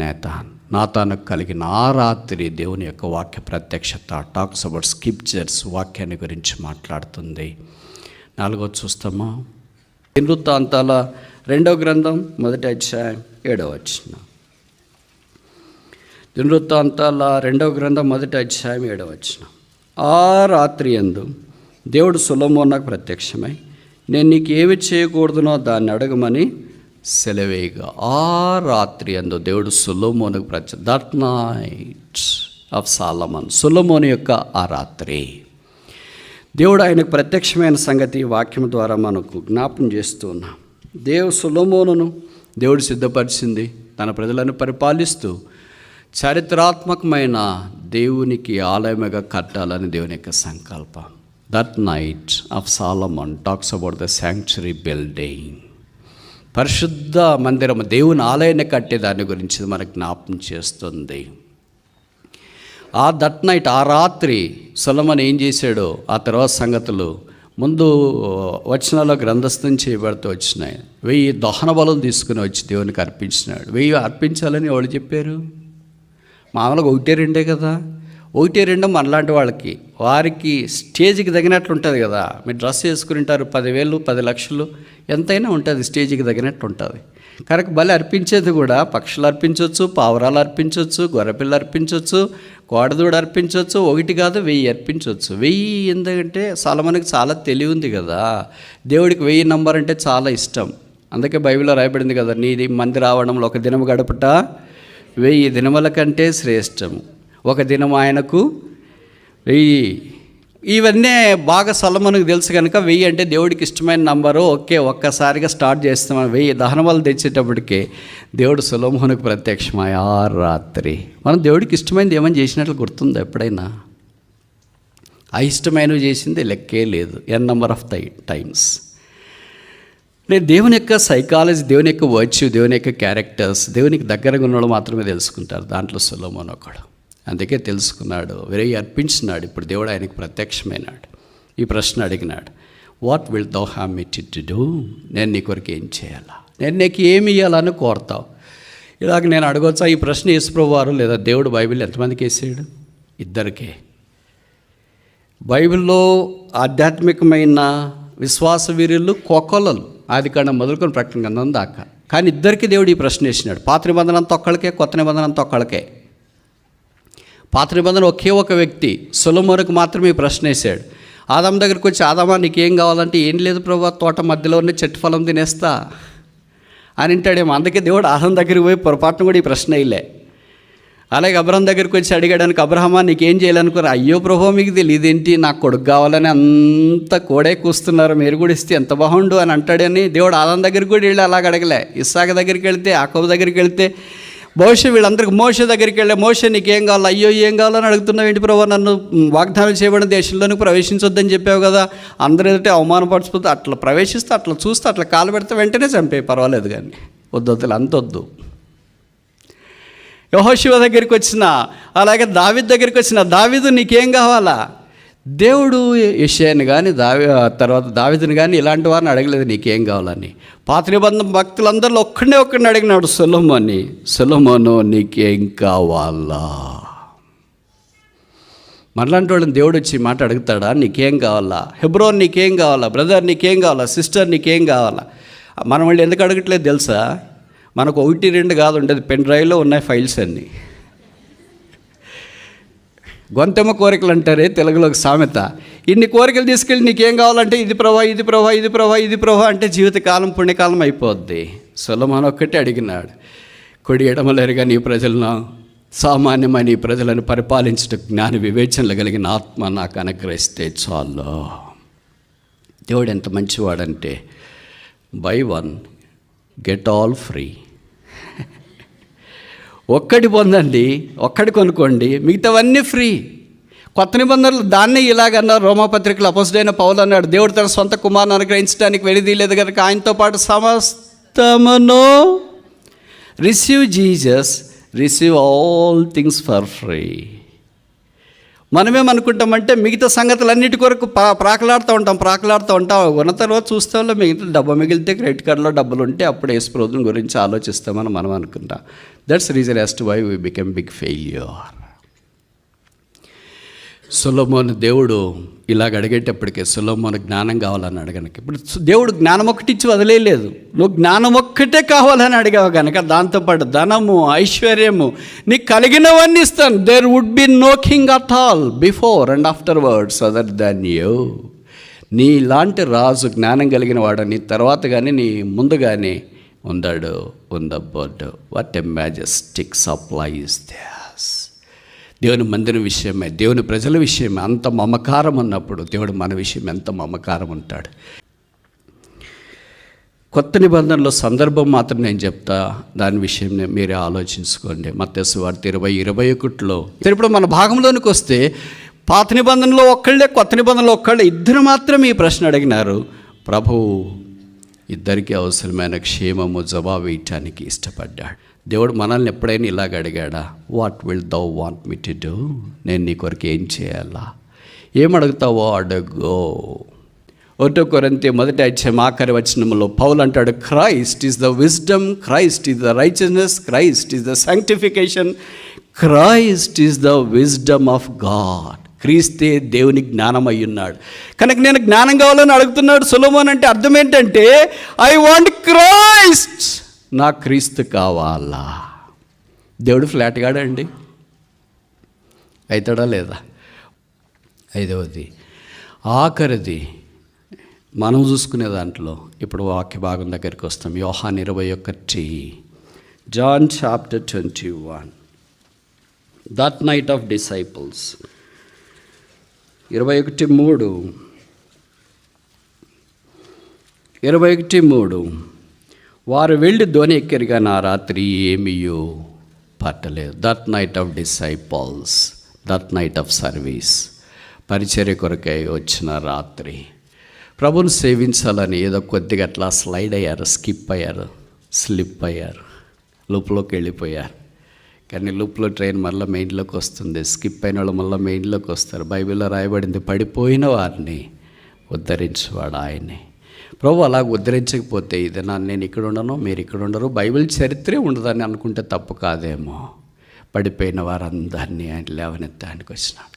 నాతానుకు కలిగిన ఆ రాత్రి దేవుని యొక్క వాక్య ప్రత్యక్షత టాక్స్ అబౌట్ స్క్రిప్చర్స్, వాక్యాన్ని గురించి మాట్లాడుతుంది. 4వ చూస్తామా? దినవృత్తాంతాల 2వ గ్రంథం 1వ అధ్యాయం 7వ వచనం. దినవృత్తాంతాల 2వ గ్రంథం 1వ అధ్యాయం 7వ వచనం. ఆ రాత్రి యందు దేవుడు సొలొమోనుకు ప్రత్యక్షమై, నేను నీకు ఏమి చేయకూడదునో దాన్ని అడగమని సెలవేగా. ఆ రాత్రి యందు దేవుడు సొలొమోనుకు దట్ నైట్ ఆఫ్ సాలమన్, సొలొమోను యొక్క ఆ రాత్రి దేవుడు ఆయనకు ప్రత్యక్షమైన సంగతి వాక్యం ద్వారా మనకు జ్ఞాపం చేస్తూ ఉన్నాం. సొలొమోనును దేవుడు సిద్ధపరిచింది తన ప్రజలను పరిపాలిస్తూ చారిత్రాత్మకమైన దేవునికి ఆలయముగా కట్టాలని దేవుని యొక్క సంకల్పం. That night of Solomon talks about the sanctuary building, పరిశుద్ధ మందిరం, దేవుని ఆలయాన్ని కట్టే దాని గురించి మనకు జ్ఞాపం చేస్తుంది. దట్ నైట్, ఆ రాత్రి సొలొమోను ఏం చేశాడో ఆ తర్వాత సంగతులు ముందు వచనాల్లో గ్రంథస్థం చేయబడుతూ వచ్చినాయి. 1000 దహన బలులు తీసుకుని వచ్చి దేవునికి అర్పించినాడు. 1000 అర్పించాలని వాళ్ళు చెప్పారు. మామూలుగా 1-2 కదా, 1-2 మనలాంటి వారికి స్టేజ్కి తగినట్లు ఉంటుంది కదా. మీరు డ్రెస్ వేసుకుని ఉంటారు, 10,000 10 లక్షలు ఎంతైనా ఉంటుంది, స్టేజ్కి తగినట్టు ఉంటుంది. కనుక బలి అర్పించేది కూడా పక్షులు అర్పించవచ్చు, పావురాలు అర్పించవచ్చు, గొర్రెపిల్ల అర్పించవచ్చు, కోడదూడ అర్పించవచ్చు, 1 కాదు 1000 అర్పించవచ్చు. 1000 ఎందుకంటే సొలొమోనుకి చాలా తెలివి ఉంది కదా, దేవుడికి 1000 నంబర్ అంటే చాలా ఇష్టం. అందుకే బైబిల్లో రాయబడింది కదా, నీది మంది రావడంలో 1 దినము గడుపుట 1000 దినముల కంటే శ్రేష్టము, 1 దినం ఆయనకు 1000. ఇవన్నీ బాగా సొలొమోనుకు తెలుసు కనుక 1000 అంటే దేవుడికి ఇష్టమైన నంబరు. ఒక్కసారిగా స్టార్ట్ చేస్తాం. 1000 దహనబలులు తెచ్చేటప్పటికే దేవుడు సొలొమోనుకు ప్రత్యక్షమై ఆ రాత్రి. మనం దేవుడికి ఇష్టమైనది ఏమని చేసినట్లు గుర్తుందా ఎప్పుడైనా? అయిష్టమైనవి చేసింది లెక్కే లేదు, నెంబర్ ఆఫ్ టైమ్స్. నేను దేవుని యొక్క సైకాలజీ, దేవుని యొక్క వర్చ్యూ, దేవుని యొక్క క్యారెక్టర్స్, దేవునికి దగ్గరగా ఉన్నవాళ్ళు మాత్రమే తెలుసుకుంటారు. దాంట్లో సొలొమోను ఒకడు. అందుకే తెలుసుకున్నాడు, 1000 అర్పించినాడు. ఇప్పుడు దేవుడు ఆయనకు ప్రత్యక్షమైనాడు. ఈ ప్రశ్న అడిగినాడు, what will thou have me to do? నేను నీ కొరకు ఏం చేయాలా, నేను నీకు ఏమి ఇవ్వాలని కోరుతావు? ఇలాగ నేను అడగొచ్చా? ఈ ప్రశ్న యేసుప్రభువు వారు లేదా దేవుడు బైబిల్ ఎంతమందికి వేసాడు? 2కే. బైబిల్లో ఆధ్యాత్మికమైన విశ్వాస వీరులు కోకొల్లలు, ఆదికాండం మొదలుకొని ప్రకటన గ్రంథం దాకా. కానీ 2కి దేవుడు ఈ ప్రశ్న వేసినాడు. పాత నిబంధన అంతా ఒక్కళ్ళకే, కొత్త నిబంధన అంతా ఒక్కళ్ళకే. పాత నిబంధన ఒకే ఒక వ్యక్తి సొలొమోనుకు మాత్రమే ఈ ప్రశ్న వేశాడు. ఆదాము దగ్గరికి వచ్చి, ఆదామా నీకేం కావాలంటే, ఏం లేదు ప్రభువా, తోట మధ్యలో ఉన్న చెట్టు ఫలం తినేస్తా అని అంటాడేమో. అందుకే దేవుడు ఆదాము దగ్గరికి పోయి పొరపాటును కూడా ఈ ప్రశ్న వేయలే. అలాగే అబ్రహాం దగ్గరికి వచ్చి అడిగాడానికి, అబ్రహమా నీకేం చేయాలనుకున్నారు? అయ్యో ప్రభు మీకు తెలియదేంటి, నాకు కొడుకు కావాలని అంత కోడే కూస్తున్నారు, మీరు కూడా ఇస్తే ఎంత బాగుండు అని అంటాడని దేవుడు ఆదాము దగ్గరికి కూడా వెళ్ళి అలాగ అడగలే. ఇస్సాకు దగ్గరికి వెళ్తే, యాకోబు దగ్గరికి వెళ్తే బహుశా వీళ్ళందరికీ మోషే దగ్గరికి వెళ్ళే, మోషే నీకేం కావాలి, అయ్యో ఏం కావాలని అడుగుతున్నావు ఏంటి ప్రభు, నన్ను వాగ్దానం చేయబడిన దేశంలోనికి ప్రవేశించొద్దని చెప్పావు కదా, అందరూ ఎదుటే అవమానపడిపోతే అట్లా ప్రవేశిస్తే అట్లా చూస్తే అట్లా కాలు పెడితే వెంటనే చంపే, పర్వాలేదు కానీ వద్దు అంతొద్దు. యెహోషువ దగ్గరికి వచ్చిన, అలాగే దావీదు దగ్గరికి వచ్చిన, దావీదు నీకేం కావాలా, దేవుడు యెషయాని కానీ తర్వాత దావీదుని కానీ ఇలాంటి వారిని అడగలేదు నీకేం కావాలని. పాత నిబంధన భక్తులందరిలో ఒక్కడిని అడిగినాడు సొలొమోను నీకేం కావాలా. మనలాంటి వాళ్ళని దేవుడు వచ్చి మాట అడుగుతాడా, నీకేం కావాలా, హెబ్రోన్ నీకేం కావాలా, బ్రదర్ నీకేం కావాలా, సిస్టర్ నీకేం కావాలా. మనం వాళ్ళు ఎందుకు అడగట్లేదు తెలుసా, మనకు 1-2 కాదు ఉండేది, పెన్ డ్రైవ్లో ఉన్నాయి ఫైల్స్ అన్నీ. గొంతెమ్మ కోరికలు అంటారే తెలుగులో ఒక సామెత. ఇన్ని కోరికలు తీసుకెళ్ళి నీకేం కావాలంటే ఇది ప్రభా అంటే జీవితకాలం పుణ్యకాలం అయిపోద్ది. సొలొమోను ఒక్కటే అడిగినాడు, కొడి ఎడమలేరుగా నీ ప్రజలను, సామాన్యమైన నీ ప్రజలను పరిపాలించటకు జ్ఞాన వివేచనలు కలిగిన ఆత్మ నాకు అనుగ్రహిస్తే చాలు. దేవుడు ఎంత మంచివాడంటే బై 1 గెట్ ఆల్ ఫ్రీ. ఒక్కటి పొందండి, ఒక్కటి కొనుక్కోండి, మిగతావన్నీ ఫ్రీ. కొత్త నిబంధనలు దాన్నే ఇలాగన్నారు. రోమాపత్రికలు అపోస్తుడైన పౌలు అన్నాడు, దేవుడు తన సొంత కుమారుని అనుగ్రహించడానికి వెలిదీయలేదు కనుక ఆయనతో పాటు సమస్తమును receive Jesus, receive all things for free. మనమేమనుకుంటామంటే మిగతా సంగతులన్నిటి కొరకు ప్రాకలాడుతూ ఉంటాం. ఉన్న తర్వాత చూస్తే మిగతా డబ్బు మిగిలితే క్రెడిట్ కార్డులో డబ్బులు ఉంటే అప్పుడు యేసు ప్రభువుని గురించి ఆలోచిస్తామని మనం అనుకుంటాం. That's reason as to why we become big failure. Solomon దేవుడు ఇలాగ అడిగేటప్పటికే సొలొమోను జ్ఞానం కావాలని అడగనక, ఇప్పుడు దేవుడు జ్ఞానం ఒక్కటి ఇచ్చి వదిలేయలేదు. నువ్వు జ్ఞానం ఒక్కటే కావాలని అడిగావు కనుక దాంతోపాటు ధనము, ఐశ్వర్యము, నీకు కలిగినవన్నీ ఇస్తాను. There would be no king at all before and after words other than you. నీ లాంటి రాజు జ్ఞానం కలిగిన వాడు నీ తర్వాత కానీ నీ ముందు కానీ ఉండబోడు. What a majestic supply is this. దేవుని మందిరం విషయమే, దేవుని ప్రజల విషయమే అంత మమకారం ఉన్నప్పుడు దేవుడు మన విషయం ఎంత మమకారం ఉంటాడు. కొత్త నిబంధనలో సందర్భం మాత్రం నేను చెప్తా, దాని విషయం మీరే ఆలోచించుకోండి. మత్తయి సువార్త 20:21లో. ఇప్పుడు మన భాగంలోనికి వస్తే పాత నిబంధనలో ఒక్కళ్ళే, కొత్త నిబంధనలో ఒక్కళ్ళే, ఇద్దరు మాత్రం ఈ ప్రశ్న అడిగినారు. ప్రభువు ఇద్దరికీ అవసరమైన క్షేమము జవాబు ఇవ్వటానికి ఇష్టపడ్డాడు. దేవుడు మనల్ని ఎప్పుడైనా ఇలాగ అడిగాడా, what will thou want me to do, నేను నీ కొరకు ఏం చేయాలా, ఏమడుగుతావో అడుగో. 1 కొరింథీ 1:8 పౌలు అంటాడు, Christ is the wisdom, Christ is the righteousness, Christ is the sanctification, Christ is the wisdom of God. క్రీస్తే దేవుని జ్ఞానం అయి ఉన్నాడు కనుక నేను జ్ఞానం కావాలని అడుగుతున్నాడు సొలొమోన్. అంటే అర్థం ఏంటంటే ఐ వాంట్ క్రైస్ట్, నా క్రీస్తు కావాలా. దేవుడు ఫ్లాట్ గాడండి, అవుతాడా లేదా. 5వది ఆఖరిది మనం చూసుకునే దాంట్లో ఇప్పుడు వాక్య భాగం దగ్గరికి వస్తాం. యోహాను 21, John chapter 21, that night of disciples. 21:3 వారు వెళ్ళి ధోని ఎక్కిరిగా నా రాత్రి ఏమీయో పట్టలేదు. That night of disciples, that night of service, పరిచర్య కొరకై వచ్చిన రాత్రి. ప్రభుని సేవించాలని ఏదో కొద్దిగా అట్లా స్లైడ్ అయ్యారు, స్లిప్ అయ్యారు, లూప్లోకి వెళ్ళిపోయారు. కానీ లూప్లో ట్రైన్ మళ్ళీ మెయిన్లోకి వస్తుంది, స్కిప్ అయిన వాళ్ళు మళ్ళీ మెయిన్లోకి వస్తారు. బైబిల్లో రాయబడింది, పడిపోయిన వారిని ఉద్ధరించేవాడు ఆయనే. ప్రభు అలాగ ఉద్ధరించకపోతే ఇది నేను ఇక్కడ ఉండను, మీరు ఇక్కడ ఉండరు, బైబిల్ చరిత్రే ఉండదని అనుకుంటే తప్పు కాదేమో. పడిపోయిన వారందరినీ ఆయన లేవనెత్తడానికి వచ్చినాడు.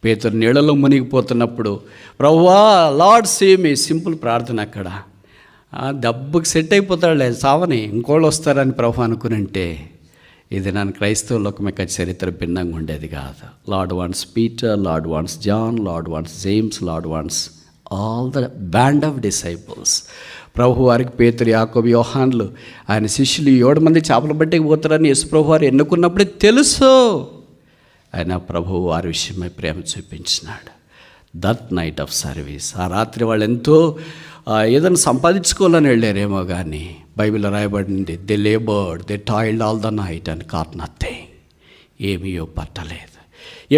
పేతురు నీళ్ళలో మునిగిపోతున్నప్పుడు ప్రభువా లార్డ్ సేవ్ మీ, సింపుల్ ప్రార్థన. అక్కడ దెబ్బకి సెట్ అయిపోతాడులే సావని, ఇంకోళ్ళు వస్తారని ప్రభు అనుకునంటే ఇది నన్ను క్రైస్తవ లోకం యొక్క చరిత్ర భిన్నంగా ఉండేది కాదు. Lord wants Peter, Lord wants John, Lord wants James, Lord wants all the band of disciples. ప్రభు వారికి పేతురు, యాకోబు, యోహాన్లు ఆయన శిష్యులు 7 మంది చేపలు పట్టేకి పోతారని యేసు ప్రభు వారు ఎన్నుకున్నప్పుడే తెలుసు. ఆయన ప్రభువు వారి విషయమై ప్రేమ చూపించినాడు. దట్ నైట్ ఆఫ్ సర్వీస్, ఆ రాత్రి వాళ్ళు ఎంతో ఏదైనా సంపాదించుకోవాలని వెళ్ళారేమో, కానీ బైబిల్లో రాయబడింది, they laboured, they toiled all the night and caught nothing. ఏమీయో పట్టలేదు.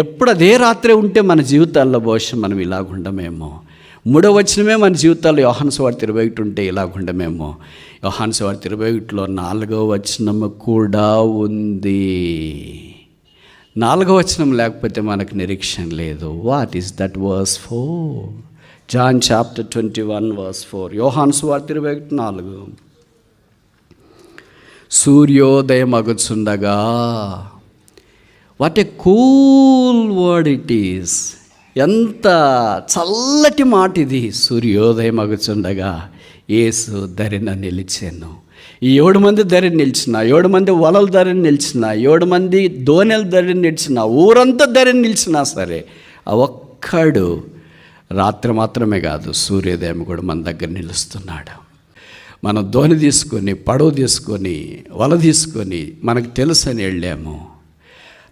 ఎప్పుడు అదే రాత్రి ఉంటే మన జీవితాల్లో బహుశా మనం ఇలాగుండమేమో. 3వ వచనమే మన జీవితాల్లో యోహాను సువార్త 21 ఉంటే ఇలాగుండమేమో. యోహాను సువార్త 21లో 4వ వచనము కూడా ఉంది. 4వ వచనం లేకపోతే మనకు నిరీక్షణ లేదు. What is that? Verse 4, John chapter 21 verse 4. యోహాను సువార్త 21:4. సూర్యోదయం అగుచుండగా, what a cool word it is. ఎంత చల్లటి మాట ఇది. సూర్యోదయం అగుచుండగా యేసు దరిన నిలిచాను. ఈ 7 మంది దరిని నిలిచిన, 7 మంది వలల దరిని నిలిచిన, 7 మంది దోణెల దరిని నిలిచిన, ఊరంతా దరిని నిలిచినా సరే, ఆ ఒక్కడు రాత్రి మాత్రమే కాదు, సూర్యోదయం కూడా మన దగ్గర నిలుస్తున్నాడు. మనం దోణి తీసుకొని, పడవ తీసుకొని, వల తీసుకొని, మనకు తెలుసని వెళ్ళాము.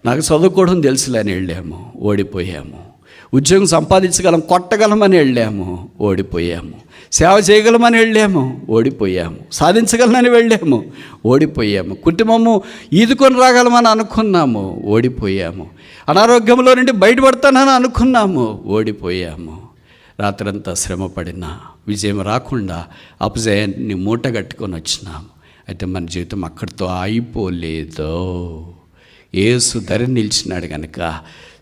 నాకు చదువుకోవడం తెలుసులేని వెళ్ళాము, ఓడిపోయాము. ఉద్యోగం సంపాదించగలం, కొట్టగలమని వెళ్ళాము, ఓడిపోయాము. సేవ చేయగలమని వెళ్ళాము, ఓడిపోయాము. సాధించగలమని వెళ్ళాము, ఓడిపోయాము. కుటుంబము ఈదుకొని రాగలమని అనుకున్నాము, ఓడిపోయాము. అనారోగ్యంలో నుండి బయటపడతానని అనుకున్నాము, ఓడిపోయాము. రాత్రంతా శ్రమపడినా విజయం రాకుండా అపజయాన్ని మూట కట్టుకొని వచ్చినాము. అయితే మన జీవితం అక్కడితో అయిపోలేదు. యేసు ధర నిలిచినాడు కనుక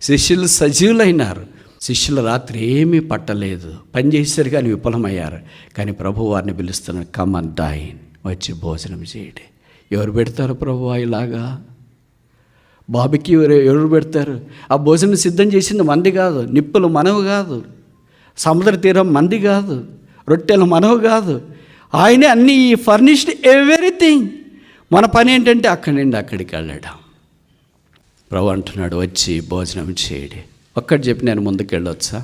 శిష్యులు సజీవులైనారు. శిష్యుల రాత్రి ఏమీ పట్టలేదు, పనిచేశారు కానీ విఫలమయ్యారు. కానీ ప్రభు వారిని పిలుస్తున్నారు, కమ్ అండ్ డైన్, వచ్చి భోజనం చేయండి. ఎవరు పెడతారు ప్రభువా ఇలాగా? బాబుకి ఎవరు పెడతారు? ఆ భోజనం సిద్ధం చేసింది మంది కాదు, నిప్పులు మనవు కాదు, సముద్ర తీరం మంది కాదు, రొట్టెలు మనవు కాదు. ఆయనే అన్నీ ఫర్నిష్డ్ ఎవ్రీథింగ్. మన పని ఏంటంటే అక్కడి నుండి అక్కడికి వెళ్ళడం. ప్రభు అంటున్నాడు, వచ్చి భోజనం చేయడి. ఒక్కటి చెప్పి నేను ముందుకెళ్ళొచ్చా?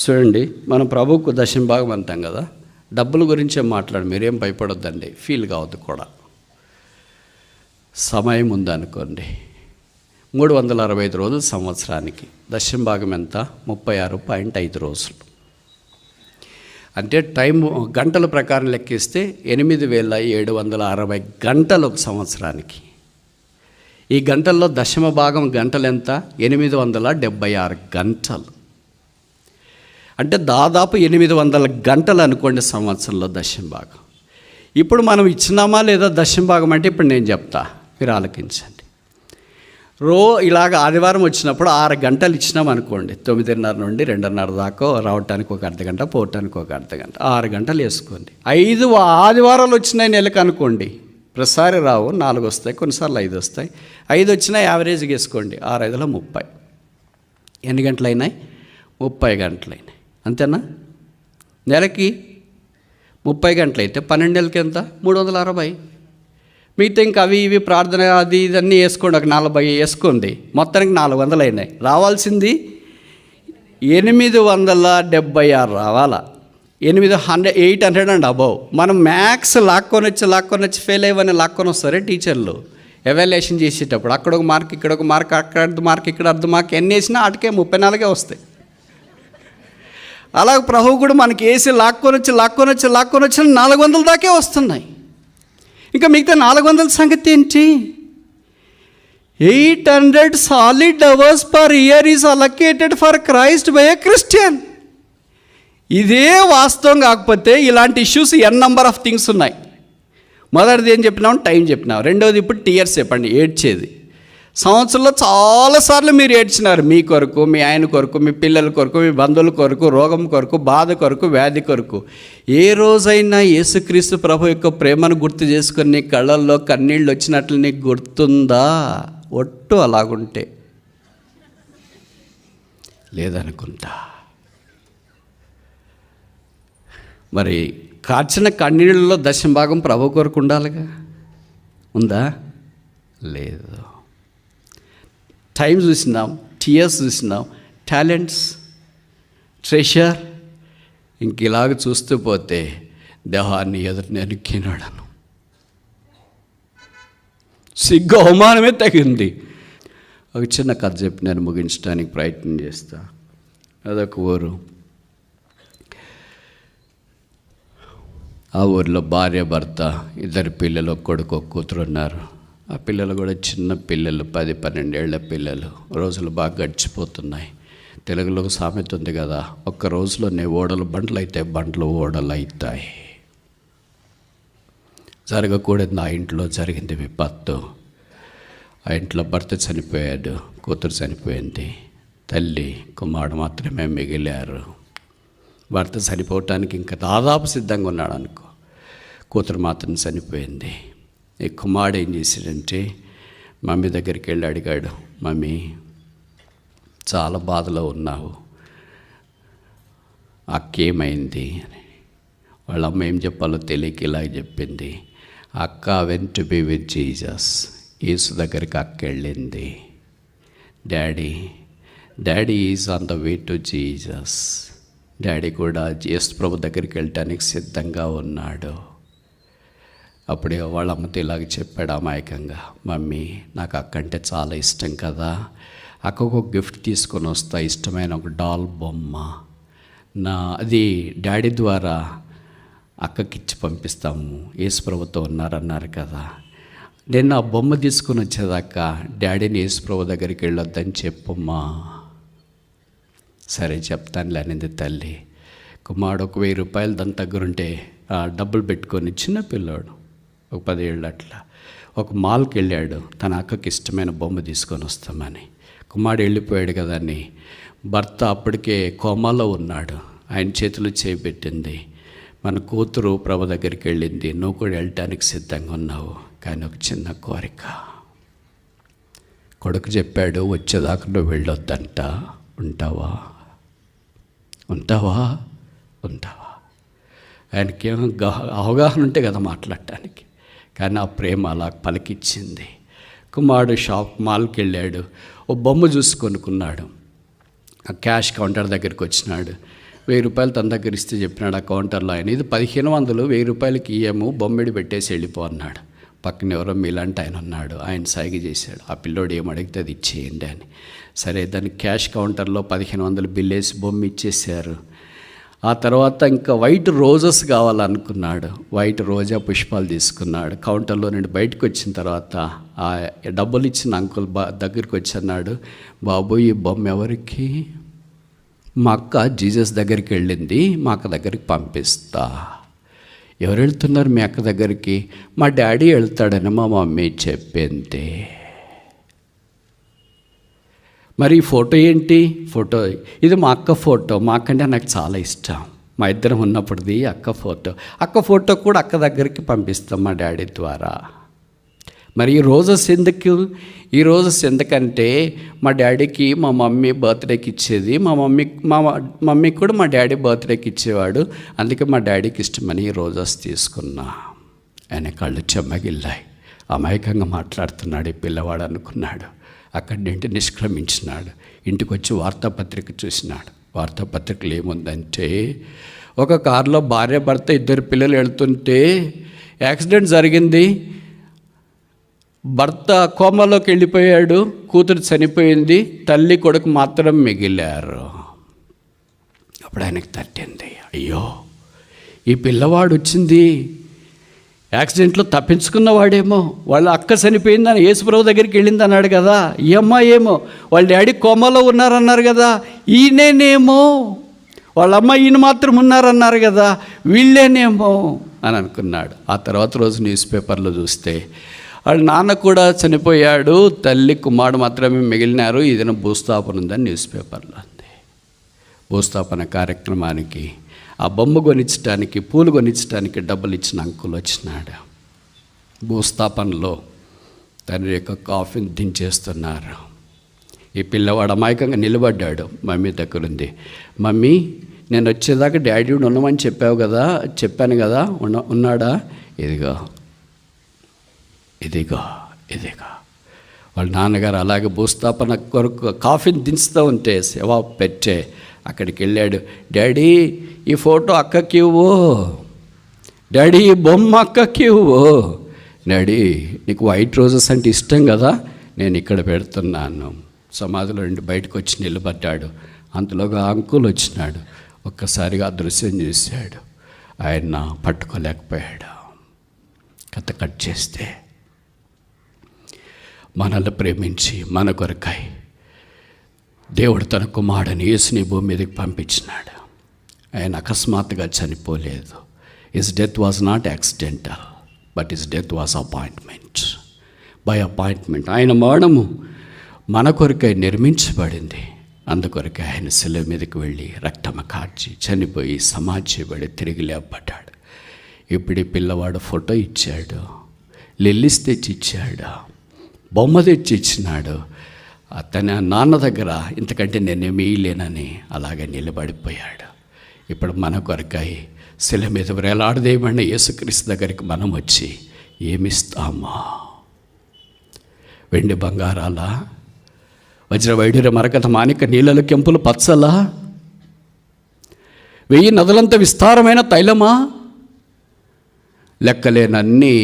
చూడండి, మనం ప్రభువుకు దశమ భాగం అంటాం కదా, డబ్బుల గురించే మాట్లాడు, మీరేం భయపడొద్దండి, ఫీల్ కావద్దు కూడా. సమయం ఉందనుకోండి, 365 రోజులు సంవత్సరానికి, దశమ భాగం ఎంత? 36.5 రోజులు. అంటే టైం గంటల ప్రకారం లెక్కిస్తే 8,760 గంటలు ఒక సంవత్సరానికి. ఈ గంటల్లో దశమ భాగం గంటలు ఎంత? 876 గంటలు. అంటే దాదాపు 800 గంటలు అనుకోండి సంవత్సరంలో దశమ భాగం. ఇప్పుడు మనం ఇచ్చినామా లేదా దశమ భాగం అంటే ఇప్పుడు నేను చెప్తా, మీరు ఆలకించండి. ఇలాగ ఆదివారం వచ్చినప్పుడు 6 గంటలు ఇచ్చినాం అనుకోండి, 9:30 నుండి 2:30 దాకా రావటానికి ఒక అర్ధగంట, పోవటానికి ఒక అర్ధగంట, 6 గంటలు వేసుకోండి. 5 ఆదివారాలు వచ్చినాయి నెలకు అనుకోండి, ప్రతిసారి రావు, 4 వస్తాయి, కొన్నిసార్లు 5 వస్తాయి. 5 వచ్చినా యావరేజ్గా వేసుకోండి, 6 5 30. ఎన్ని గంటలు అయినాయి? 30 గంటలు అయినాయి. అంతేనా? నెలకి 30 గంటలు అయితే 12 నెలలకి ఎంత? 360. మిగతా ఇంకా అవి ఇవి ప్రార్థన అది ఇదన్నీ వేసుకోండి, ఒక 40 వేసుకోండి, మొత్తానికి 400 అయినాయి. రావాల్సింది 876 రావాలా, 800 అండ్ అబౌవ్. మనం మ్యాథ్స్ లాక్కొని వచ్చి ఫెయిల్ అయ్యవని లాక్కొని వస్తారే టీచర్లు ఎవాల్యుయేషన్ చేసేటప్పుడు. అక్కడ ఒక మార్క్, ఇక్కడ ఒక మార్క్, అక్కడ అర్ధ మార్క్, ఇక్కడ అర్ధ మార్క్, ఎన్ని వేసినా ఆటకే 34 వస్తాయి. అలాగే ప్రభువు కూడా మనకి వేసి లాక్కొని వచ్చి 400 దాకే వస్తున్నాయి. ఇంకా మిగతా 400 సంగతి ఏంటి? 800 solid hours per year is allocated for Christ by a Christian. ఇదే వాస్తవం కాకపోతే ఇలాంటి ఇష్యూస్ నెంబర్ ఆఫ్ థింగ్స్ ఉన్నాయి. మొదటిది ఏం చెప్పినాం? టైం చెప్పినాం. రెండవది ఇప్పుడు టీయర్స్ చెప్పండి, ఏడ్చేది. సంవత్సరంలో చాలాసార్లు మీరు ఏడ్చినారు, మీ కొరకు, మీ ఆయన కొరకు, మీ పిల్లల కొరకు, మీ బంధువుల కొరకు, రోగం కొరకు, బాధ కొరకు, వ్యాధి కొరకు. ఏ రోజైనా యేసుక్రీస్తు ప్రభు యొక్క ప్రేమను గుర్తు చేసుకొని నీ కళ్ళల్లో కన్నీళ్ళు వచ్చినట్లు నీకు గుర్తుందా? ఒట్టు అలాగుంటే లేదనుకుంటా. మరి కార్చిన కన్నీళ్ళలో దశమ భాగం ప్రభు కొరకు ఉండాలిగా, ఉందా? లేదు. టైం చూసినాం, టీయర్స్ చూసినాం, టాలెంట్స్, ట్రెషర్. ఇంక ఇలాగ చూస్తూ పోతే దేహాన్ని ఎదురు నెనుక్కినాడను, సిగ్గు అవమానమే తగింది. ఒక చిన్న కథ చెప్పి నేను ముగించడానికి ప్రయత్నం చేస్తా. అదొక ఊరు. ఆ ఊరిలో భార్య భర్త, 2 పిల్లలు, కొడుకు కూతురు ఉన్నారు. ఆ పిల్లలు కూడా చిన్న పిల్లలు, 10-12 ఏళ్ల పిల్లలు. రోజులు బాగా గడిచిపోతున్నాయి. తెలుగులో ఒక సామెత ఉంది కదా, ఒక్క రోజులోనే ఓడలు బండ్లు అయితే బండ్లు ఓడలు అవుతాయి. జరగకూడదు ఆ ఇంట్లో జరిగింది విపత్తు. ఆ ఇంట్లో భర్త చనిపోయాడు, కూతురు చనిపోయింది, తల్లి కుమారుడు మాత్రమే మిగిలారు. భర్త చనిపోవటానికి ఇంకా దాదాపు సిద్ధంగా ఉన్నాడు అనుకో, కూతురు మాత్రం చనిపోయింది. ఈ కుమారుడు ఏం చేశాడంటే మమ్మీ దగ్గరికి వెళ్ళి అడిగాడు, మమ్మీ చాలా బాధలో ఉన్నావు, అక్కేమైంది అని. వాళ్ళ అమ్మ ఏం చెప్పాలో తెలియక ఇలా చెప్పింది, అక్క went to be with Jesus, యేసు దగ్గరికి అక్క వెళ్ళింది. Daddy is on the way to Jesus, daddy కూడా యేసు ప్రభు దగ్గరికి వెళ్ళటానికి సిద్ధంగా ఉన్నాడు. అప్పుడే వాళ్ళ అమ్మతో ఇలాగ చెప్పాడు అమాయకంగా, మమ్మీ నాకు అక్క అంటే చాలా ఇష్టం కదా, అక్కకు ఒక గిఫ్ట్ తీసుకొని వస్తా, ఇష్టమైన ఒక డాల్ బొమ్మ, అది డాడీ ద్వారా అక్కకిచ్చి పంపిస్తాము, యేసుప్రభుతో ఉన్నారన్నారు కదా, నేను ఆ బొమ్మ తీసుకొని వచ్చేదాకా డాడీని యేసుప్రభు దగ్గరికి వెళ్ళొద్దని చెప్పమ్మా. సరే చెప్తానులే అనింది తల్లి. కుమారుడు ఒక 1000 రూపాయలు దాని దగ్గరుంటే డబ్బులు పెట్టుకొని, చిన్నపిల్లాడు ఒక 10 ఏళ్ళు అట్లా, ఒక మాల్కి వెళ్ళాడు తన అక్కకి ఇష్టమైన బొమ్మ తీసుకొని వస్తామని. కుమారుడు వెళ్ళిపోయాడు కదా అని భర్త అప్పటికే కోమాలో ఉన్నాడు. ఆయన చేతులు చేపెట్టింది, మన కూతురు ప్రభు దగ్గరికి వెళ్ళింది, నువ్వు కూడా వెళ్ళటానికి సిద్ధంగా ఉన్నావు, కానీ ఒక చిన్న కోరిక. కొడుకు చెప్పాడు, వచ్చేదాకా నువ్వు వెళ్ళొద్దంట, ఉంటావా? ఆయనకి ఏమో అవగాహన ఉంటే కదా మాట్లాడటానికి, కానీ ఆ ప్రేమ అలా పలికిచ్చింది. కుమారుడు మాల్కి వెళ్ళాడు, ఓ బొమ్మ చూసి కొనుక్కున్నాడు. ఆ క్యాష్ కౌంటర్ దగ్గరికి వచ్చినాడు, 1000 రూపాయలు తన దగ్గర ఇస్తే చెప్పినాడు ఆ కౌంటర్లో ఆయన, ఇది 1500, 1000 రూపాయలకి ఇయ్యము, బొమ్మిడి పెట్టేసి వెళ్ళిపో అన్నాడు. పక్కన ఎవరో మీలాంటి ఆయన ఉన్నాడు, ఆయన సైగ చేశాడు, ఆ పిల్లోడు ఏం అడిగితే అది ఇచ్చేయండి అని. సరే దానికి క్యాష్ కౌంటర్లో 1500 బిల్ వేసి బొమ్మ ఇచ్చేసారు. ఆ తర్వాత ఇంకా వైట్ రోజెస్ కావాలనుకున్నాడు, వైట్ రోజా పుష్పాలు తీసుకున్నాడు. కౌంటర్లో నుండి బయటకు వచ్చిన తర్వాత ఆ డబ్బులు ఇచ్చిన అంకుల్ దగ్గరికి వచ్చి అన్నాడు, బాబు ఈ బొమ్మ ఎవరికి? మా అక్క జీసస్ దగ్గరికి వెళ్ళింది, మా అక్క దగ్గరికి పంపిస్తా. ఎవరు వెళ్తున్నారు మీ అక్క దగ్గరికి? మా డాడీ వెళ్తాడని మా మమ్మీ చెప్పింది. మరి ఈ ఫోటో ఏంటి? ఫోటో ఇది మా అక్క ఫోటో, మా అక్కంటే నాకు చాలా ఇష్టం, మా ఇద్దరం ఉన్నప్పుడుది అక్క ఫోటో కూడా అక్క దగ్గరికి పంపిస్తాం మా డాడీ ద్వారా. మరి ఈ రోజెస్ ఎందుకంటే మా డాడీకి మా మమ్మీ బర్త్డేకి ఇచ్చేది, మా మమ్మీకి కూడా మా డాడీ బర్త్డేకి ఇచ్చేవాడు, అందుకే మా డాడీకి ఇష్టమని ఈ రోజెస్ తీసుకున్నా. ఆయన కళ్ళు చెమ్మగిల్లాయి, అమాయకంగా మాట్లాడుతున్నాడు ఈ పిల్లవాడు అనుకున్నాడు. అక్కడి నుండి నిష్క్రమించినాడు. ఇంటికి వచ్చి వార్తాపత్రిక చూసినాడు. వార్తాపత్రికలు ఏముందంటే, ఒక కారులో భార్య భర్త 2 పిల్లలు వెళ్తుంటే యాక్సిడెంట్ జరిగింది, భర్త కోమాలోకి వెళ్ళిపోయాడు, కూతురు చనిపోయింది, తల్లి కొడుకు మాత్రం మిగిలారు. అప్పుడు ఆయనకు తట్టింది, అయ్యో ఈ పిల్లవాడు వచ్చింది యాక్సిడెంట్లో తప్పించుకున్నవాడేమో, వాళ్ళ అక్క చనిపోయిందని యేసుప్రభు దగ్గరికి వెళ్ళింది అన్నాడు కదా, ఈ అమ్మాయి ఏమో వాళ్ళ డాడీ కోమాలో ఉన్నారన్నారు కదా, ఈయనేనేమో వాళ్ళ అమ్మ ఈయన మాత్రం ఉన్నారన్నారు కదా, వీళ్ళేనేమో అని అనుకున్నాడు. ఆ తర్వాత రోజు న్యూస్ పేపర్లో చూస్తే వాళ్ళ నాన్న కూడా చనిపోయాడు, తల్లి కుమారుడు మాత్రమే మిగిలినారు, ఏదైనా భూస్థాపన ఉందని న్యూస్ పేపర్లో ఉంది. భూస్థాపన కార్యక్రమానికి ఆ బొమ్మ కొనిచ్చడానికి, పూలు కొనిచ్చడానికి డబ్బులు ఇచ్చిన అంకుల్ వచ్చినాడు. భూస్థాపనలో తండ్రి యొక్క కాఫీని దించేస్తున్నారు. ఈ పిల్లవాడు అమాయకంగా నిలబడ్డాడు, మమ్మీ దగ్గరుంది. మమ్మీ నేను వచ్చేదాకా డాడీ ఉండమని చెప్పాను కదా, ఉన్నాడా? ఇదిగో వాళ్ళ నాన్నగారు అలాగే భూస్థాపన కొరకు కాఫీని దించుతూ ఉంటే సేవ పెట్టే అక్కడికి వెళ్ళాడు. డాడీ ఈ ఫోటో అక్కకి ఇవ్వు, డాడీ ఈ బొమ్మ అక్కకి ఇవ్వు, డాడీ నీకు వైట్ రోజెస్ అంటే ఇష్టం కదా, నేను ఇక్కడ పెడుతున్నాను. సమాధిలో నుండి బయటకు వచ్చి నిలబడ్డాడు. అంతలోగా అంకుల్ వచ్చినాడు. ఒక్కసారిగా ఆ దృశ్యం చూశాడు. ఆయన పట్టుకోలేకపోయాడు. కథ కట్ చేస్తే మనల్ని ప్రేమించి మన కొరకై దేవుడు తన కుమారుడిని యేసుని భూమి మీదకి పంపించినాడు. ఆయన అకస్మాత్తుగా చనిపోలేదు. His death was not accidental, but his death was appointment. By appointment ఆయన మరణము మన కొరకై నిర్మించబడింది. అందుకొరకే ఆయన శిలువ మీదకి వెళ్ళి రక్తము కార్చి చనిపోయి సమాధించబడి తిరిగి లేపబడ్డాడు. ఇప్పుడు ఈ పిల్లవాడు ఫోటో ఇచ్చాడు, లిల్లీస్ తెచ్చి ఇచ్చాడు, బొమ్మ తెచ్చి ఇచ్చినాడు. తన నాన్న దగ్గర ఇంతకంటే నేనేమి ఇయ్యలేనని అలాగే నిలబడిపోయాడు. ఇప్పుడు మన కొరకై శిల మీద వేలాడదేయబడిన యేసుక్రీస్తు దగ్గరికి మనం వచ్చి ఏమిస్తామా? వెండి బంగారాలా, వజ్ర వైడూర్య మరకత మాణిక నీళ్ళలు కెంపులు పచ్చలా, 1000 నదులంత విస్తారమైన తైలమా, లెక్కలేనన్ని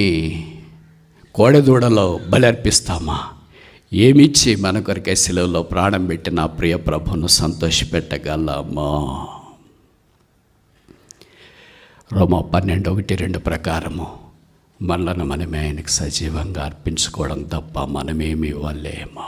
కోడెదూడలో బలి అర్పిస్తామా? ఏమిచ్చి మన కొరకై శిలువలో ప్రాణం పెట్టి నా ప్రియ ప్రభువును సంతోషపెట్టగలమా? రోమా 12:1-2 ప్రకారము మనలను మనమే ఆయనకు సజీవంగా అర్పించుకోవడం తప్ప మనమేమి ఇవ్వలేమా?